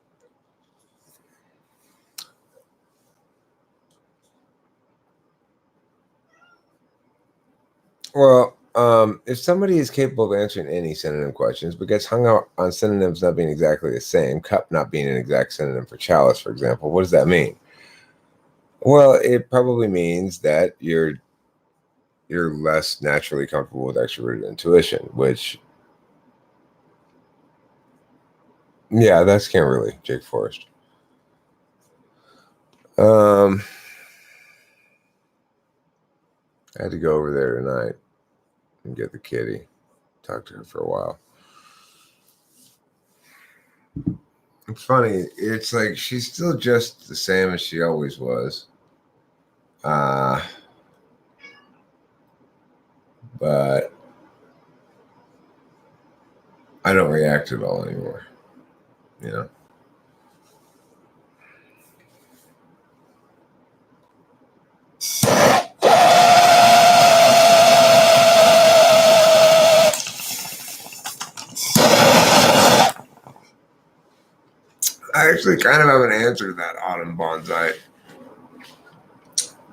Speaker 1: Well, if somebody is capable of answering any synonym questions, but gets hung out on synonyms not being exactly the same, cup not being an exact synonym for chalice, for example, what does that mean? Well, it probably means that you're less naturally comfortable with extroverted intuition, which, yeah, that's Kimberly, Jake Forrest. I had to go over there tonight and get the kitty, talk to her for a while. It's funny. It's like she's still just the same as she always was. But I don't react at all anymore. You know? I actually kind of have an answer to that autumn bonsai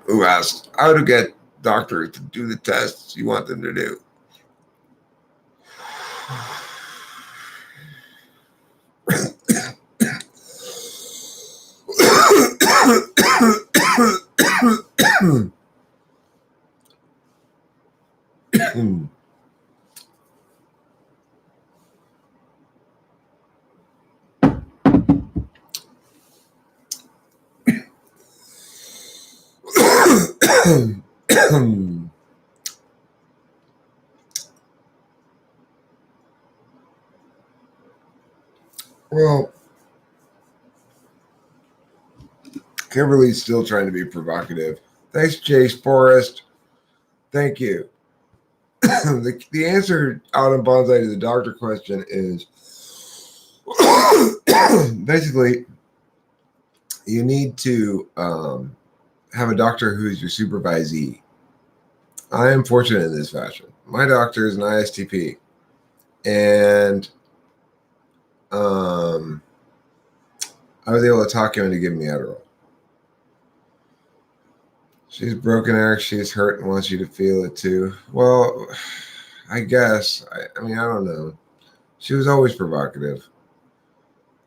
Speaker 1: who asked how to get doctors to do the tests you want them to do. Well, Kimberly's still trying to be provocative. Thanks, Chase Forrest. Thank you. The answer out in bonsai to the doctor question is basically you need to have a doctor who's your supervisee. I am fortunate in this fashion. My doctor is an ISTP, and I was able to talk him into giving me Adderall. She's broken, Eric. She's hurt and wants you to feel it too. Well, I guess. I mean, I don't know. She was always provocative.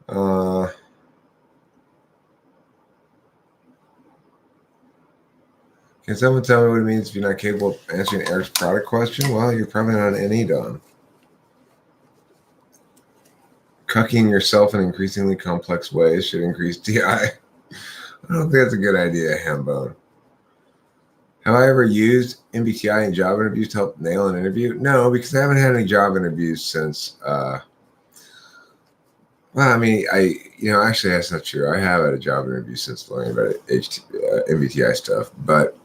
Speaker 1: Can someone tell me what it means if you're not capable of answering Eric's product question? Well, you're probably not an NE Don. Cucking yourself in increasingly complex ways should increase DI. I don't think that's a good idea, Hambone. Have I ever used MBTI in job interviews to help nail an interview? No, because I haven't had any job interviews since. Well, I mean, actually, that's not true. I have had a job interview since learning about MBTI stuff, but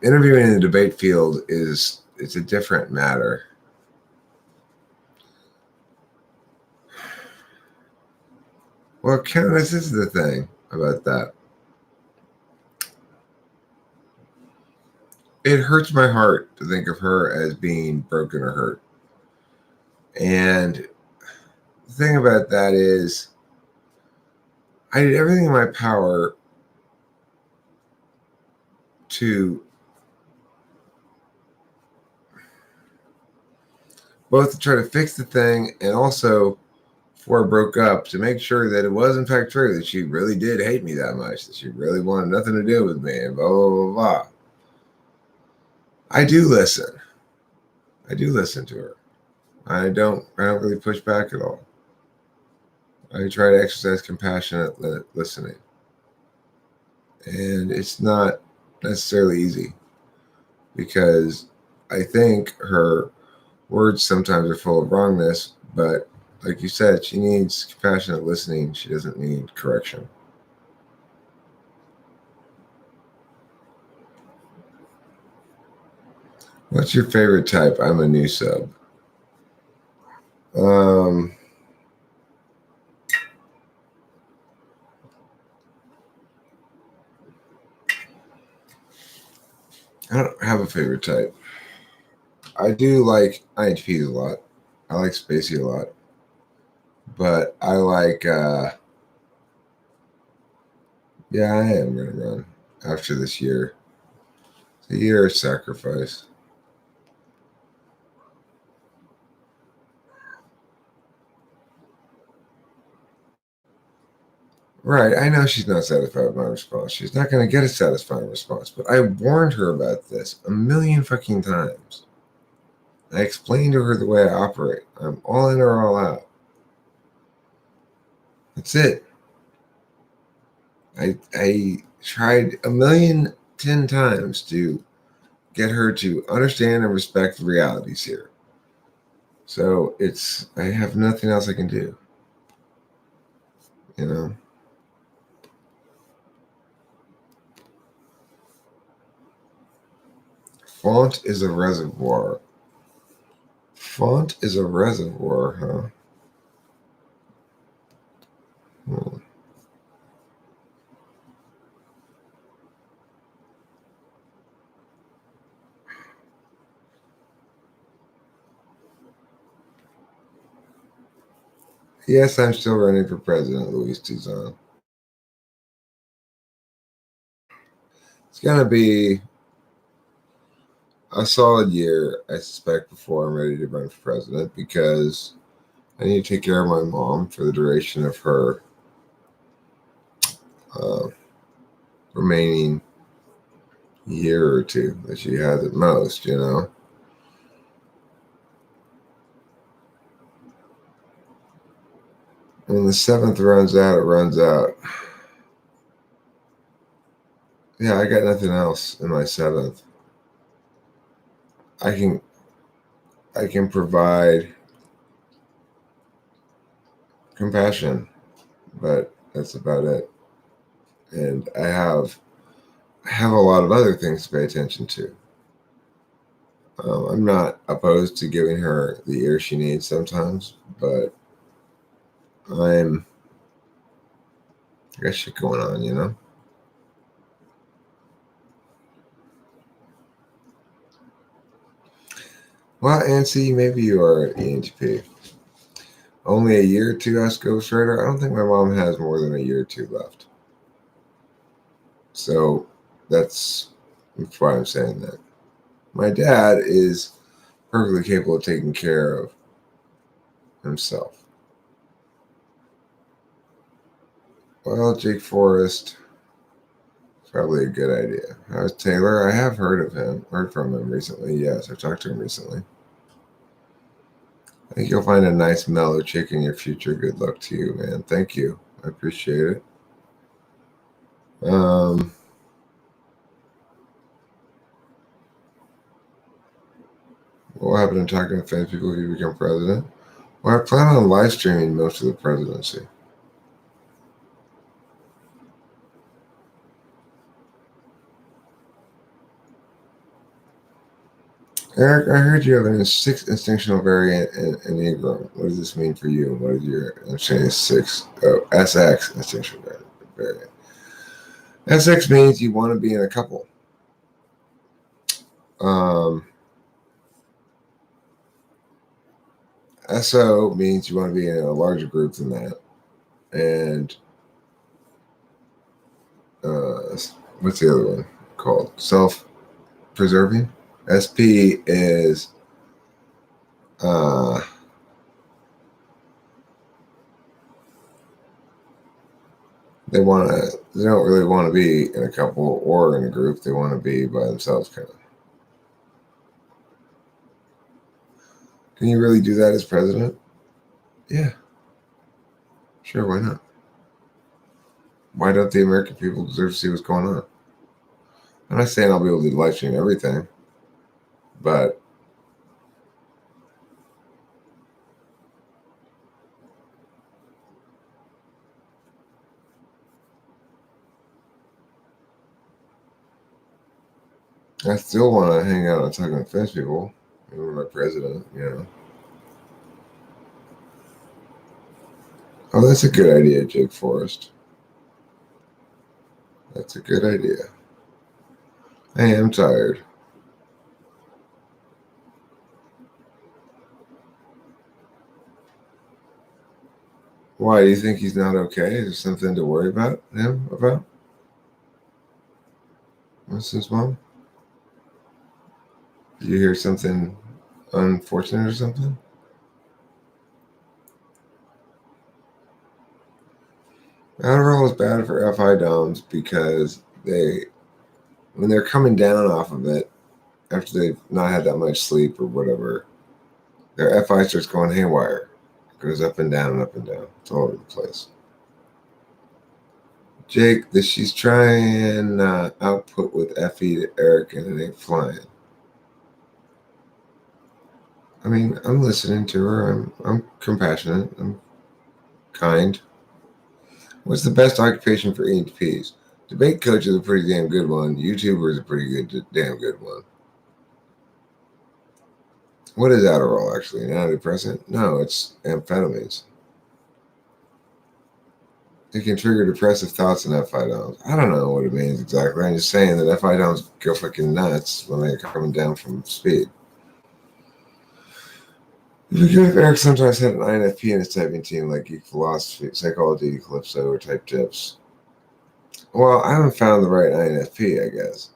Speaker 1: interviewing in the debate field it's a different matter. Well, Ken, this is the thing about that. It hurts my heart to think of her as being broken or hurt. And the thing about that is I did everything in my power to both try to fix the thing and also before I broke up to make sure that it was in fact true that she really did hate me that much, that she really wanted nothing to do with me and blah, blah, blah, blah. I do listen. I do listen to her. I don't really push back at all. I try to exercise compassionate listening. And it's not necessarily easy because I think her words sometimes are full of wrongness, but like you said, she needs compassionate listening. She doesn't need correction. What's your favorite type? I'm a new sub. I don't have a favorite type. I do like INTPs a lot. I like Spacey a lot. But I like, yeah, I am going to run after this year. It's a year of sacrifice. Right, I know she's not satisfied with my response. She's not going to get a satisfying response, but I warned her about this a million fucking times. I explained to her the way I operate. I'm all in or all out. That's it. I tried 10 times to get her to understand and respect the realities here. So I have nothing else I can do. You know? Font is a reservoir. Font is a reservoir, huh? Yes, I'm still running for president, Luis Tuzon. It's going to be a solid year, I suspect, before I'm ready to run for president, because I need to take care of my mom for the duration of her remaining year or two that she has at most, you know. When the seventh runs out, it runs out. Yeah, I got nothing else in my seventh. I can provide compassion, but that's about it. And I have a lot of other things to pay attention to. I'm not opposed to giving her the ear she needs sometimes, but I got shit going on, you know? Well, Nancy, maybe you are an ENTP. Only a year or two, asked Ghostwriter. I don't think my mom has more than a year or two left. So that's why I'm saying that. My dad is perfectly capable of taking care of himself. Well, Jake Forrest, probably a good idea. How's Taylor? I have heard from him recently. Yes, I've talked to him recently. I think you'll find a nice mellow chick in your future. Good luck to you, man. Thank you. I appreciate it. What will happen in talking to famous people if you become president? Well, I plan on live streaming most of the presidency. Eric, I heard you have an sixth instinctual variant in Enneagram. What does this mean for you? What is your understanding of six? Oh, SX instinctual variant. SX means you want to be in a couple. SO means you want to be in a larger group than that. And what's the other one called? Self-preserving. SP is they don't really want to be in a couple or in a group. They want to be by themselves, kind of. Can you really do that as president? Yeah, sure. Why not? Why don't the American people deserve to see what's going on? I'm not saying I'll be able to live stream everything, but I still want to hang out and talk to French people. Even my president, you know. Oh, that's a good idea, Jake Forrest. That's a good idea. I am tired. Why do you think he's not okay? Is there something to worry about him about? What's his mom? Did you hear something unfortunate or something? Adderall is bad for FI DOMs because when they're coming down off of it after they've not had that much sleep or whatever, their FI starts going haywire. It goes up and down and up and down. It's all over the place. Jake, she's trying output with FE to Eric and it ain't flying. I mean, I'm listening to her. I'm compassionate. I'm kind. What's the best occupation for ENTPs? Debate coach is a pretty damn good one. YouTuber is a pretty damn good one. What is Adderall actually? An antidepressant? No, it's amphetamines. It can trigger depressive thoughts and FI-DOMs. I don't know what it means exactly. I'm just saying that FI-DOMs go fucking nuts when they're coming down from speed. Eric sometimes had an INFP in his typing team, like geek philosophy, psychology, Calypso, or type tips. Well, I haven't found the right INFP, I guess.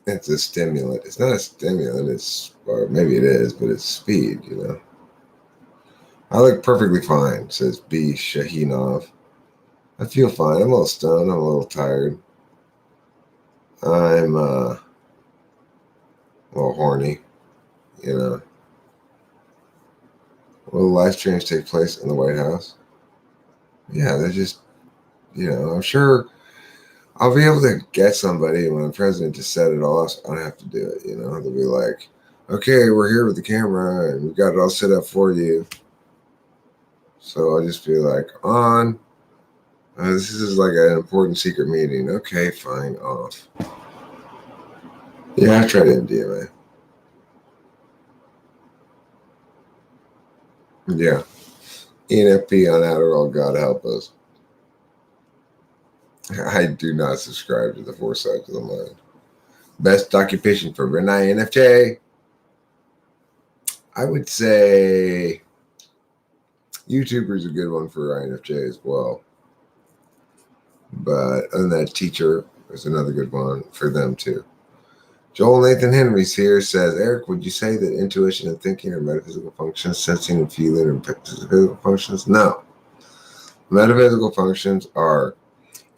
Speaker 1: It's a stimulant. It's not a stimulant, or maybe it is, but it's speed, you know. I look perfectly fine, says B. Shahinov. I feel fine. I'm a little stoned. I'm a little tired. I'm a little horny, you know. Will live streams take place in the White House? Yeah, they're just, I'm sure I'll be able to get somebody when I'm president to set it all up. So I don't have to do it, They'll be like, okay, we're here with the camera and we've got it all set up for you. So I'll just be like, on. This is like an important secret meeting. Okay, fine, off. Yeah, I tried MDMA. Yeah. ENFP on Adderall, God help us. I do not subscribe to the four sides of the mind. Best occupation for an INFJ? I would say YouTuber is a good one for INFJ as well. But other than that, teacher is another good one for them too. Joel Nathan Henry's here, says, Eric, would you say that intuition and thinking are metaphysical functions, sensing and feeling are physical functions? No. Metaphysical functions are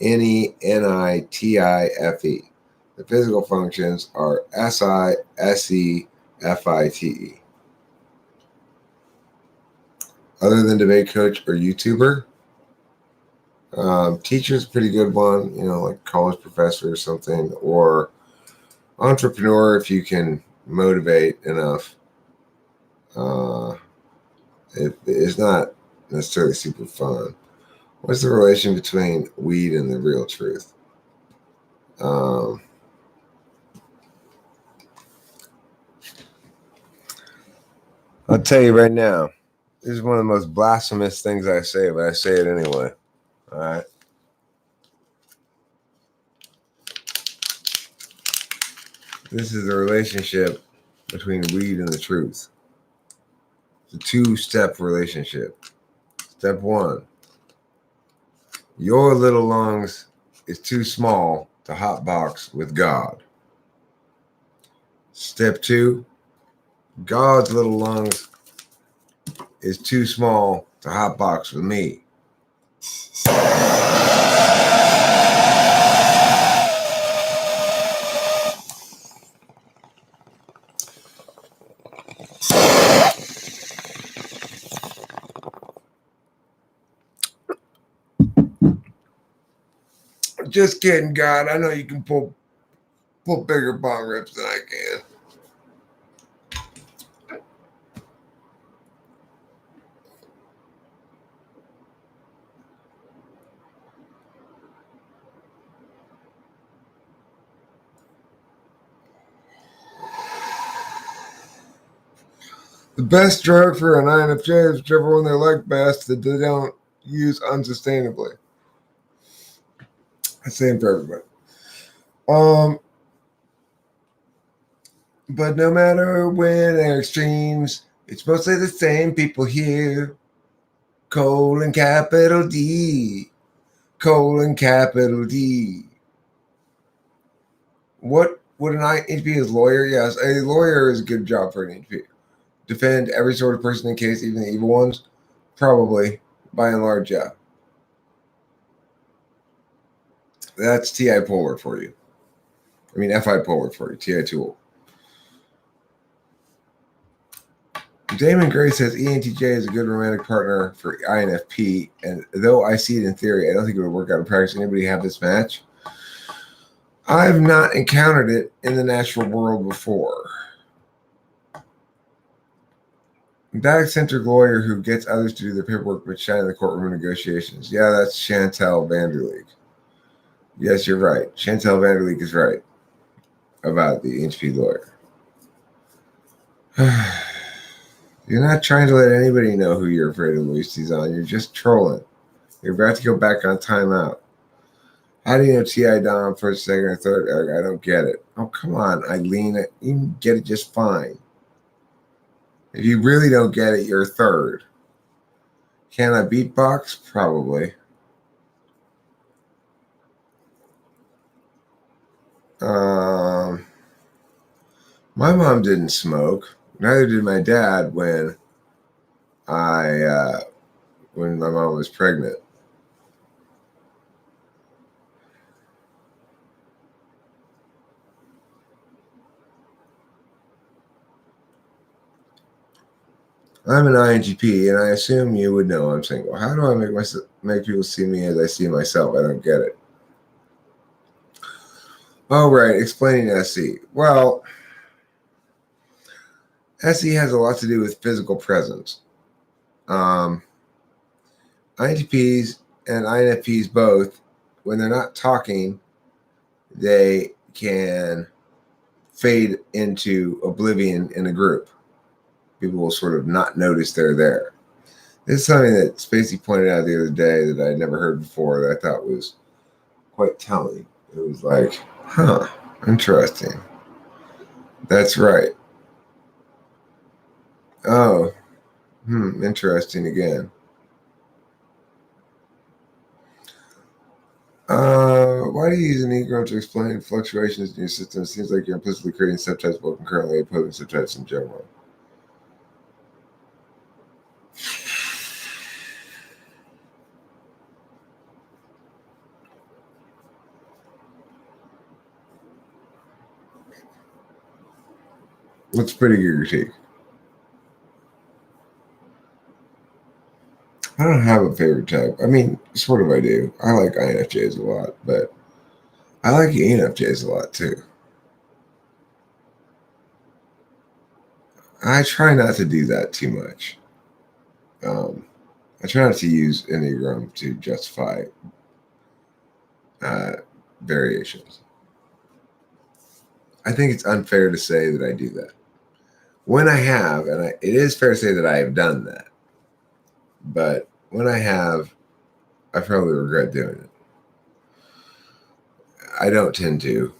Speaker 1: NENITIFE. The physical functions are SISEFITE. Other than debate coach or YouTuber, teacher's a pretty good one, like college professor or something, or entrepreneur if you can motivate enough. It's not necessarily super fun. What's the relation between weed and the real truth? I'll tell you right now, this is one of the most blasphemous things I say, but I say it anyway. All right. This is the relationship between weed and the truth. It's a two-step relationship. Step one, your little lungs is too small to hotbox with God. Step two, God's little lungs is too small to hotbox with me. Just kidding, God. I know you can pull bigger bong rips than I can. The best drug for an INFJ is whichever one they like best that they don't use unsustainably. That's the same for everybody. But no matter when they're extremes, it's mostly the same people here. Colon capital D. Colon capital D. What would an INFP as lawyer? Yes, a lawyer is a good job for an INFP. Defend every sort of person in case, even the evil ones? Probably, by and large, yeah. That's TI polar for you. I mean, FI polar for you, TI tool. Damon Gray says ENTJ is a good romantic partner for INFP, and though I see it in theory, I don't think it would work out in practice. Anybody have this match? I've not encountered it in the natural world before. Back-centered lawyer who gets others to do their paperwork but shine in the courtroom negotiations. Yeah, that's Chantal Vanderleek. Yes, you're right. Chantal Vanderleek is right about the ENTP lawyer. You're not trying to let anybody know who you're afraid to lose these on. You're just trolling. You're about to go back on timeout. How do you know T.I. Dom first, second, or third? I don't get it. Oh, come on, Eileen. You can get it just fine. If you really don't get it, you're third. Can I beatbox? Probably. My mom didn't smoke. Neither did my dad when when my mom was pregnant. I'm an INTP, and I assume you would know I'm single. How do I make people see me as I see myself? I don't get it. Oh, right, explaining SE. Well, SE has a lot to do with physical presence. INTPs and INFPs both, when they're not talking, they can fade into oblivion in a group. People will sort of not notice they're there. This is something that Spacey pointed out the other day that I had never heard before that I thought was quite telling. It was like, huh, interesting. That's right. Oh, interesting again. Why do you use an Enneagram to explain fluctuations in your system? It seems like you're implicitly creating subtypes while concurrently opposing subtypes in general. That's pretty good critique. I don't have a favorite type. I mean, sort of I do. I like INFJs a lot, but I like ENFJs a lot too. I try not to do that too much. I try not to use Enneagram to justify uh, variations. I think it's unfair to say that I do that. When I have, it is fair to say that I have done that, but when I have, I probably regret doing it. I don't tend to,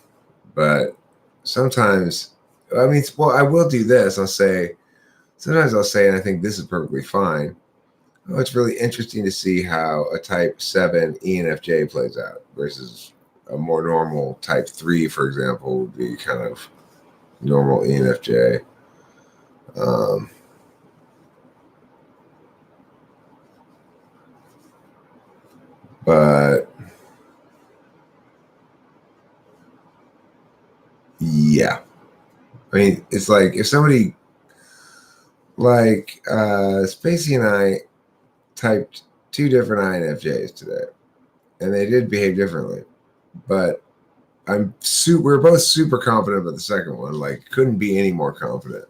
Speaker 1: but sometimes, I mean, well, I will do this. Sometimes I'll say, and I think this is perfectly fine. Oh, it's really interesting to see how a type 7 ENFJ plays out versus a more normal type 3, for example, would be kind of normal ENFJ. But yeah, I mean, it's like if somebody like Spacey and I typed two different INFJs today, and they did behave differently. But we're both super confident about the second one. Like, couldn't be any more confident.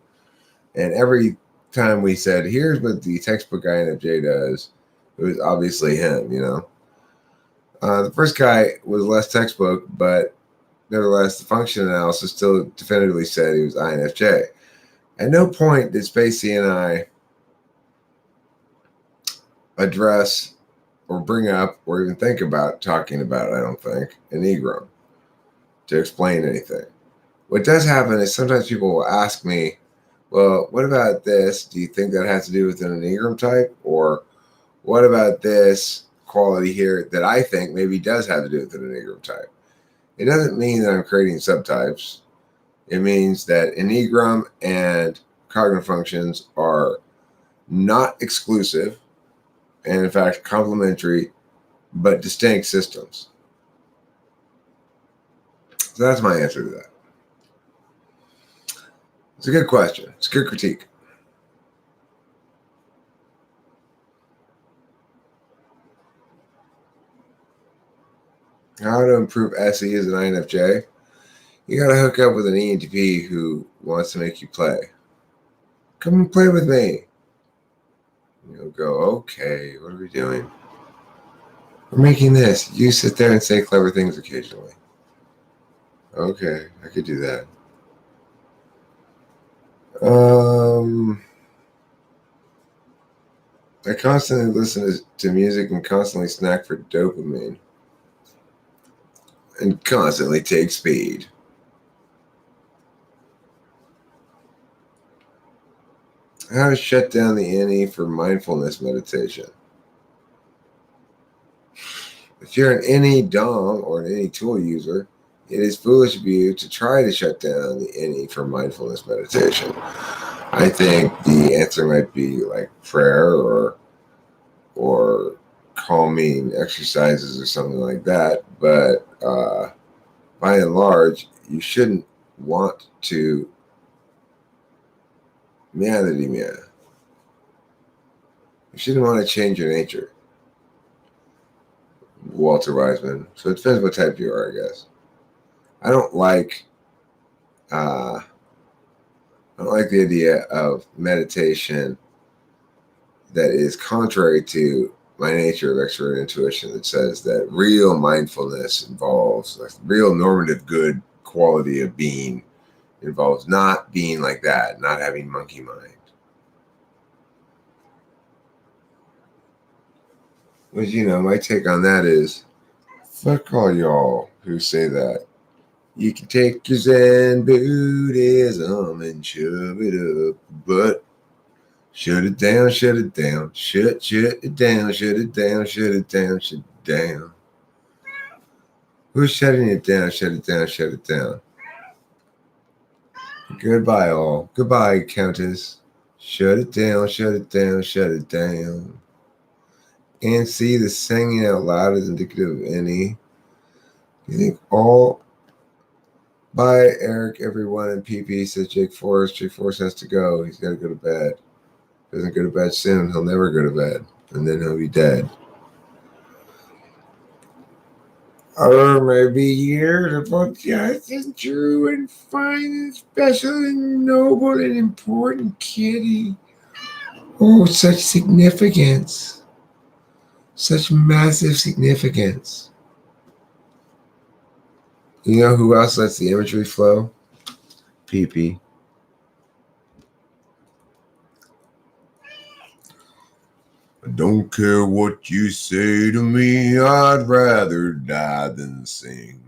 Speaker 1: And every time we said, "Here's what the textbook INFJ does," it was obviously him. The first guy was less textbook, but nevertheless, the function analysis still definitively said he was INFJ. At no point did Spacey and I address or bring up or even think about talking about, I don't think, Enneagram to explain anything. What does happen is sometimes people will ask me, well, what about this? Do you think that has to do with an Enneagram type? Or what about this quality here that I think maybe does have to do with an Enneagram type? It doesn't mean that I'm creating subtypes. It means that Enneagram and cognitive functions are not exclusive and, in fact, complementary but distinct systems. So that's my answer to that. It's a good question. It's a good critique. How to improve SE as an INFJ? You got to hook up with an ENTP who wants to make you play. Come and play with me. You'll go, okay, what are we doing? We're making this. You sit there and say clever things occasionally. Okay, I could do that. I constantly listen to music and constantly snack for dopamine. And constantly take speed. How to shut down the NE for mindfulness meditation. If you're an NE DOM or an NE tool user, it is foolish of you to try to shut down the NE for mindfulness meditation. I think the answer might be like prayer or calming exercises or something like that. But by and large, you shouldn't want to You shouldn't want to change your nature. Walter Wiseman. So it depends what type you are, I guess. I don't like the idea of meditation that is contrary to my nature of extrovert intuition that says that real mindfulness involves like real normative good quality of being involves not being like that, not having monkey mind. Which, my take on that is fuck all y'all who say that. You can take your Zen Buddhism and shove it up, but shut it down, shut it down, shut it down, shut it down, shut it down, shut it down. Who's shutting it down, shut it down, shut it down? Goodbye, all. Goodbye, Countess. Shut it down, shut it down, shut it down. And see, the singing out loud is indicative of any. You think all. Bye, Eric, everyone, and PP, says Jake Forrest. Jake Forrest has to go. He's got to go to bed. Doesn't go to bed soon, he'll never go to bed. And then he'll be dead. Or maybe you're the book just and true and fine and special and noble and important kitty. Oh, such significance. Such massive significance. You know who else lets the imagery flow? PP. I don't care what you say to me, I'd rather die than sing.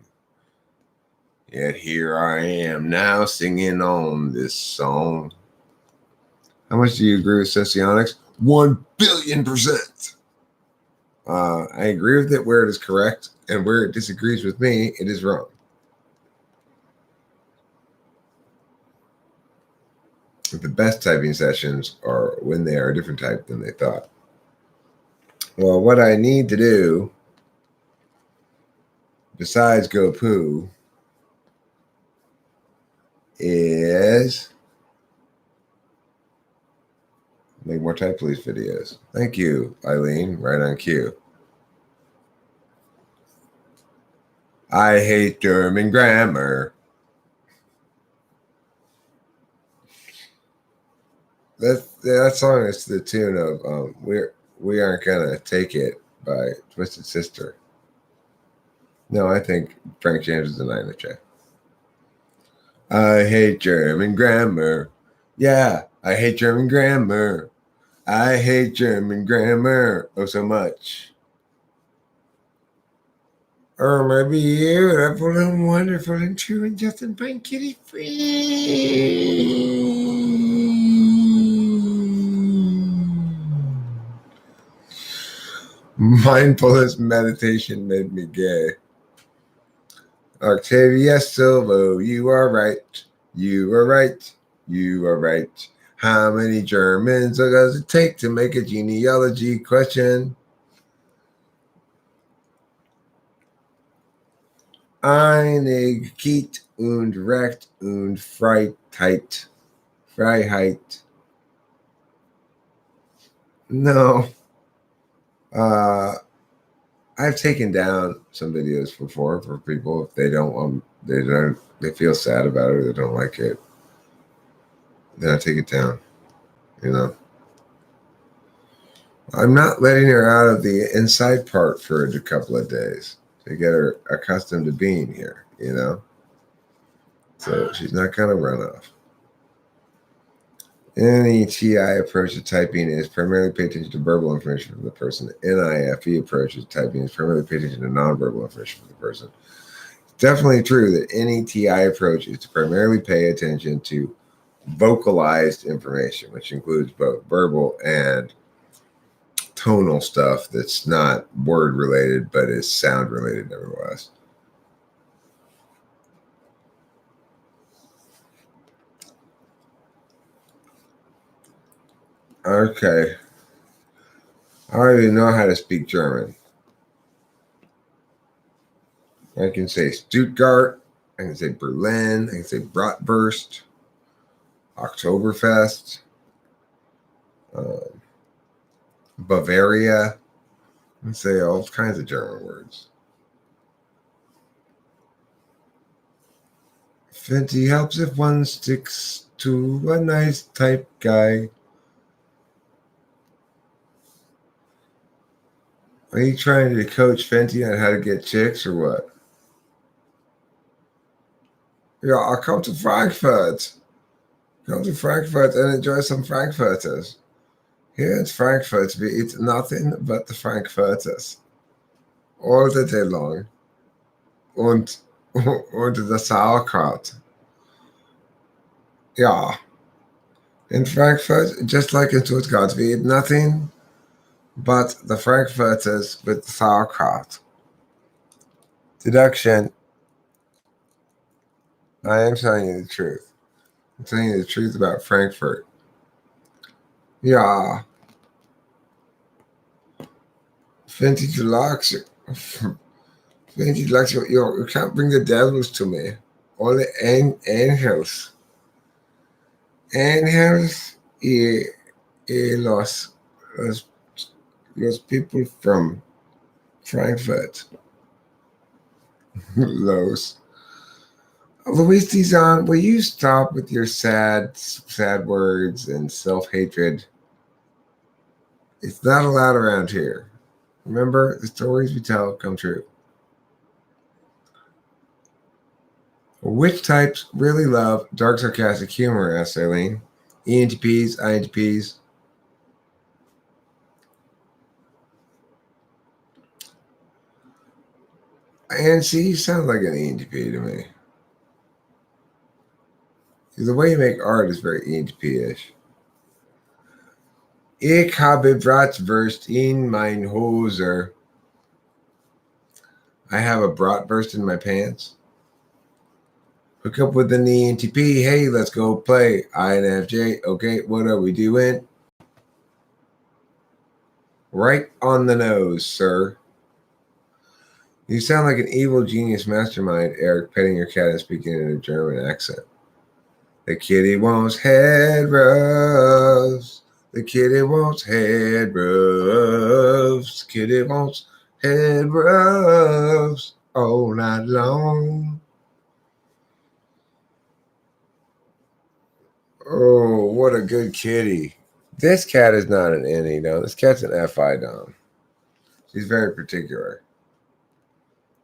Speaker 1: Yet here I am now singing on this song. How much do you agree with socionics? 1,000,000,000%. I agree with it where it is correct, and where it disagrees with me, it is wrong. The best typing sessions are when they are a different type than they thought. Well, what I need to do, besides go poo, is make more Type Police videos. Thank you, Eileen. Right on cue. I hate German grammar. That song is to the tune of We Aren't Gonna Take It by Twisted Sister. No, I think Frank James is the Nine Inch. I hate German grammar. Yeah, I hate German grammar. I hate German grammar oh so much. Or maybe beautiful and wonderful and true and just and fine kitty free. Mindfulness meditation made me gay. Octavia Silvo, you are right. You are right. You are right. How many Germans does it take to make a genealogy question? Eine Kiet und Recht und Freiheit. Freiheit. No. I've taken down some videos before for people if they feel sad about it or they don't like it. Then I take it down. I'm not letting her out of the inside part for a couple of days to get her accustomed to being here, So she's not going to run off. NETI approach to typing is primarily pay attention to verbal information from the person. The NIFE approach to typing is primarily pay attention to nonverbal information from the person. It's definitely true that NETI approach is to primarily pay attention to vocalized information, which includes both verbal and tonal stuff that's not word related but is sound related nevertheless. Okay. I don't even know how to speak German. I can say Stuttgart. I can say Berlin. I can say Bratwurst. Oktoberfest. Bavaria. I can say all kinds of German words. Fenty helps if one sticks to a nice type guy. Are you trying to coach Fenty on how to get chicks or what? Yeah, I'll come to Frankfurt. Come to Frankfurt and enjoy some Frankfurters. Here in Frankfurt, we eat nothing but the Frankfurters. All the day long. Und the sauerkraut. Yeah. In Frankfurt, just like in Stuttgart, we eat nothing but the Frankfurters with the sauerkraut. Deduction. I am telling you the truth. I'm telling you the truth about Frankfurt. Yeah. Fenty Deluxe. Fenty Deluxe, you can't bring the devils to me. Only angels. Angels y los people from Frankfurt. Los. Luis Dizon, will you stop with your sad words and self-hatred? It's not allowed around here. Remember, the stories we tell come true. Which types really love dark sarcastic humor, asked Eileen. ENTPs, INTPs. And see, you sound like an ENTP to me. The way you make art is very ENTP-ish. Ich habe Bratwurst in mein Hoser. I have a bratwurst in my pants. Hook up with an ENTP. Hey, let's go play INFJ. Okay, what are we doing? Right on the nose, sir. You sound like an evil genius mastermind, Eric, petting your cat and speaking in a German accent. The kitty wants head rubs. The kitty wants head rubs. The kitty wants head rubs all night long. Oh, what a good kitty. This cat is not an NE, Dom. This cat's an FI, Dom. She's very particular.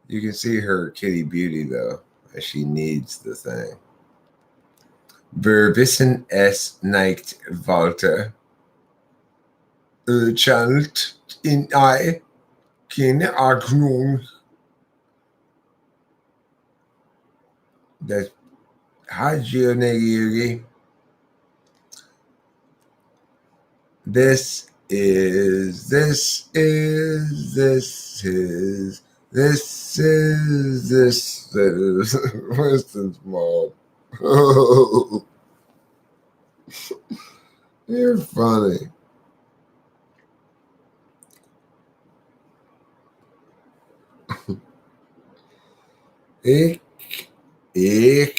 Speaker 1: You can see her kitty beauty, though, as she needs the thing. Wir wissen es nicht, Walter. Child in I. Keine Ahnung. That's Hajionegiri. This is Winston's mom. Oh, you're funny. Ich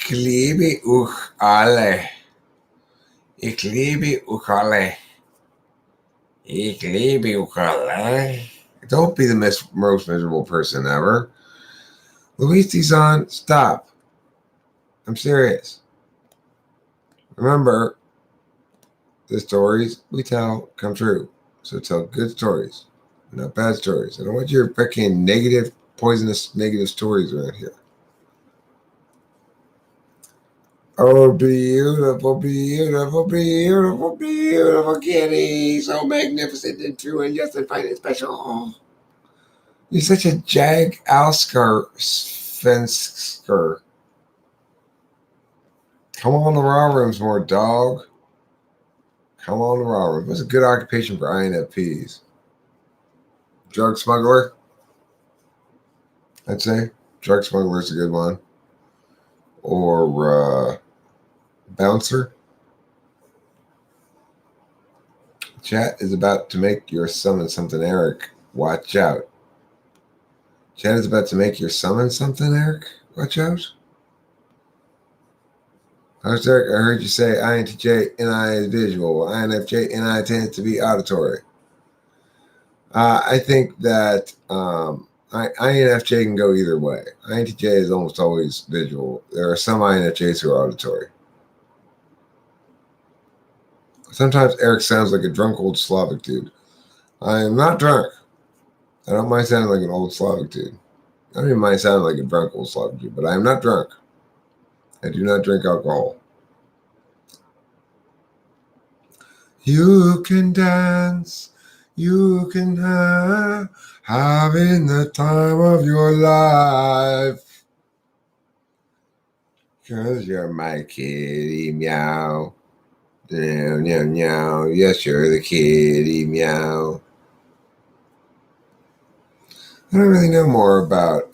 Speaker 1: liebe euch alle. Ich liebe euch alle. Ich liebe euch alle. Don't be the most miserable person ever. Luis Dizon, stop. I'm serious. Remember, the stories we tell come true. So tell good stories, not bad stories. I don't want your freaking negative, poisonous, negative stories around here. Oh, beautiful, beautiful, beautiful, beautiful kitty. So magnificent and true and just and fine and special. You're such a jag Svensker. Come on the raw rooms more, dog. Come on the raw rooms. What's a good occupation for INFPs? Drug smuggler? I'd say. Drug smuggler is a good one. Or bouncer. Chat is about to make your summon something, Eric. Watch out. Chat is about to make your summon something, Eric. Watch out. How's Eric? I heard you say INTJ, NI is visual. INFJ, NI tends to be auditory. I think that INFJ can go either way. INTJ is almost always visual. There are some INFJs who are auditory. Sometimes Eric sounds like a drunk old Slavic dude. I am not drunk. I don't mind sounding like an old Slavic dude. I don't even mind sounding like a drunk old Slavic dude, but I am not drunk. I do not drink alcohol. You can dance. You can having the time of your life. 'Cause you're my kitty, meow. Meow, meow, meow. Yes, you're the kitty, meow. I don't really know more about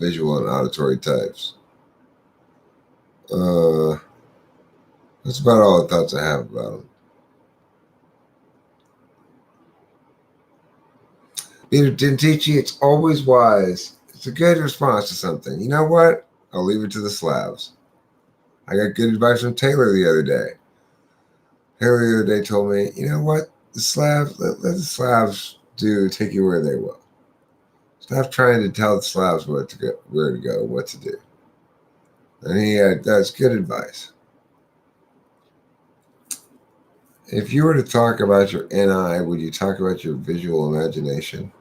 Speaker 1: visual and auditory types. That's about all the thoughts I have about them. Peter Dentici, it's always wise. It's a good response to something. You know what? I'll leave it to the Slavs. I got good advice from Taylor the other day. Taylor the other day told me, you know what? The Slavs, let the Slavs take you where they will. Stop trying to tell the Slavs where to go, what to do. And that's good advice. If you were to talk about your NI, would you talk about your visual imagination?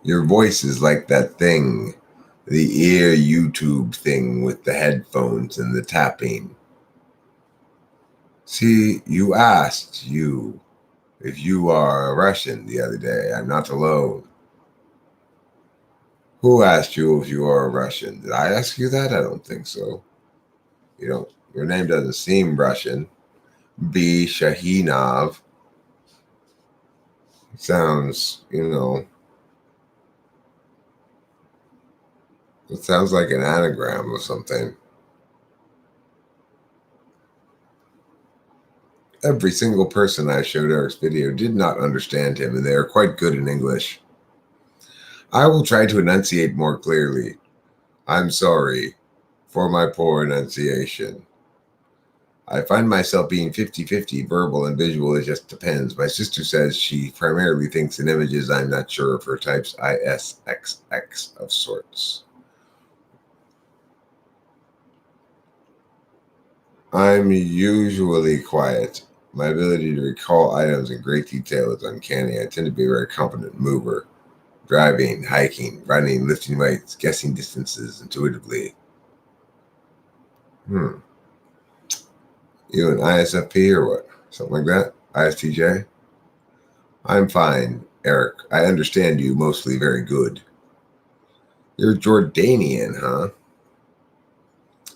Speaker 1: Your voice is like that thing, the ear YouTube thing with the headphones and the tapping. See, you asked if you are a Russian the other day. I'm not alone. Who asked you if you are a Russian? Did I ask you that? I don't think so. Your name doesn't seem Russian. B. Shahinov. Sounds, it sounds like an anagram or something. Every single person I showed Eric's video did not understand him, and they are quite good in English. I will try to enunciate more clearly. I'm sorry for my poor enunciation. I find myself being 50-50 verbal and visual. It just depends. My sister says she primarily thinks in images. I'm not sure of her types. ISXX of sorts. I'm usually quiet. My ability to recall items in great detail is uncanny. I tend to be a very competent mover. Driving, hiking, running, lifting weights, guessing distances intuitively. You an ISFP or what? Something like that? ISTJ? I'm fine, Eric. I understand you mostly very good. You're Jordanian, huh?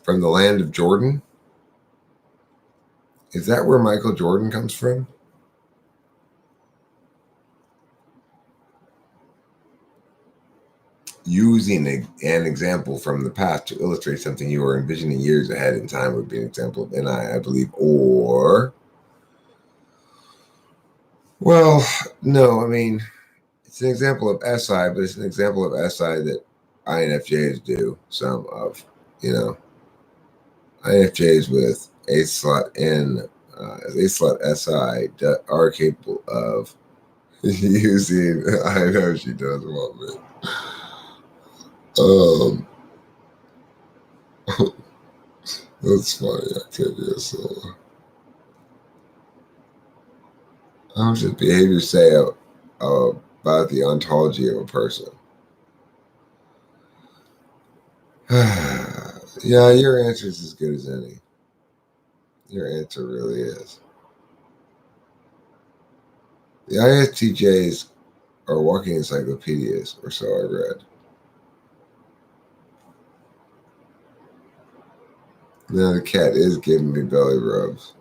Speaker 1: From the land of Jordan? Is that where Michael Jordan comes from? Using an example from the past to illustrate something you are envisioning years ahead in time would be an example of NI, I believe. Or, well, no, I mean, it's an example of SI, but it's an example of SI that INFJs do some of, INFJs with A slot N, A slot SI are capable of using, I know she does want me. That's funny, Octavia. So, how should behavior say about the ontology of a person? Yeah, your answer is as good as any. Your answer really is. The ISTJs are walking encyclopedias, or so I read. Now the cat is giving me belly rubs.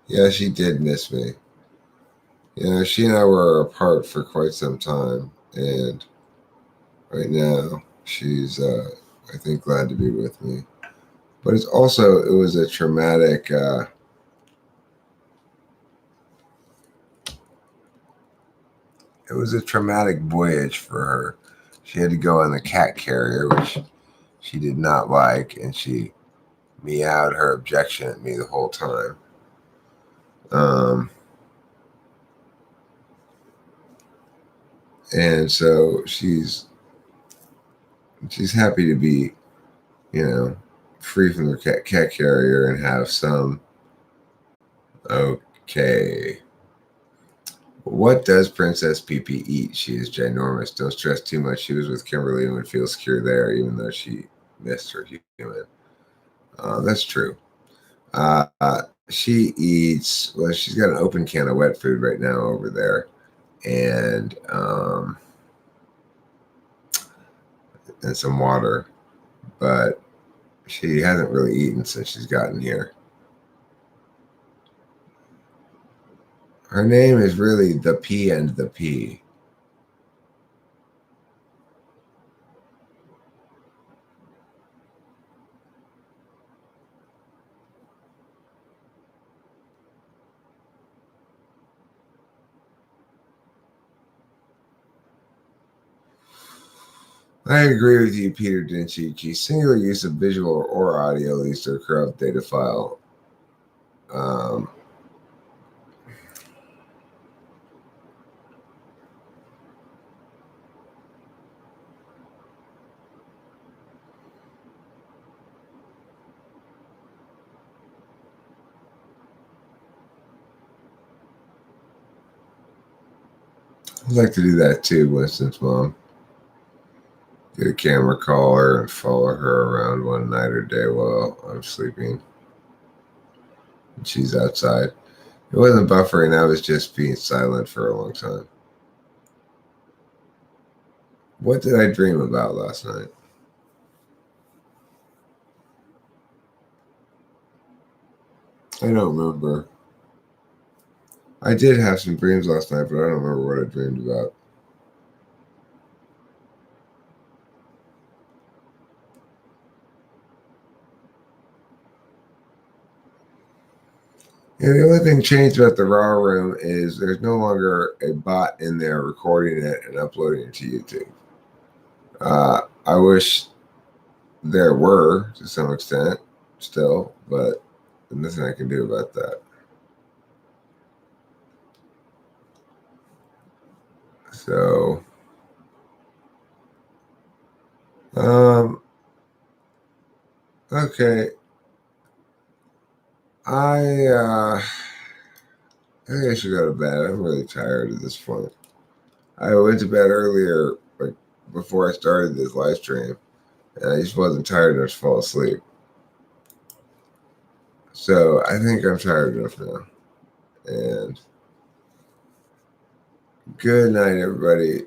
Speaker 1: Yeah, she did miss me. She and I were apart for quite some time, and right now she's, I think, glad to be with me. But it was a traumatic. It was a traumatic voyage for her. She had to go on the cat carrier, which she did not like, and she meowed her objection at me the whole time. And so she's happy to be, free from the cat carrier and have some. Okay. What does Princess PP eat? She is ginormous. Don't stress too much. She was with Kimberly and would feel secure there, even though she missed her human. That's true. She eats, well, she's got an open can of wet food right now over there. And some water, but she hasn't really eaten since she's gotten here. Her name is really the P and the P. I agree with you, Peter Dincici. Singular use of visual or audio leads to a corrupt data file. I'd like to do that too, Winston's mom. Get a camera, call her, and follow her around one night or day while I'm sleeping. And she's outside. It wasn't buffering, I was just being silent for a long time. What did I dream about last night? I don't remember. I did have some dreams last night, but I don't remember what I dreamed about. Yeah, the only thing changed about the Raw Room is there's no longer a bot in there recording it and uploading it to YouTube. I wish there were to some extent still, but there's nothing I can do about that. So, okay. I think I should go to bed. I'm really tired at this point. I went to bed earlier, like before I started this live stream, and I just wasn't tired enough to fall asleep. So I think I'm tired enough now. And good night, everybody.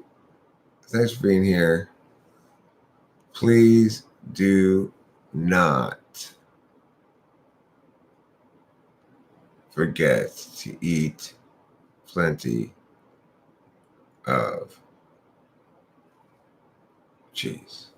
Speaker 1: Thanks for being here. Please do not forget to eat plenty of cheese.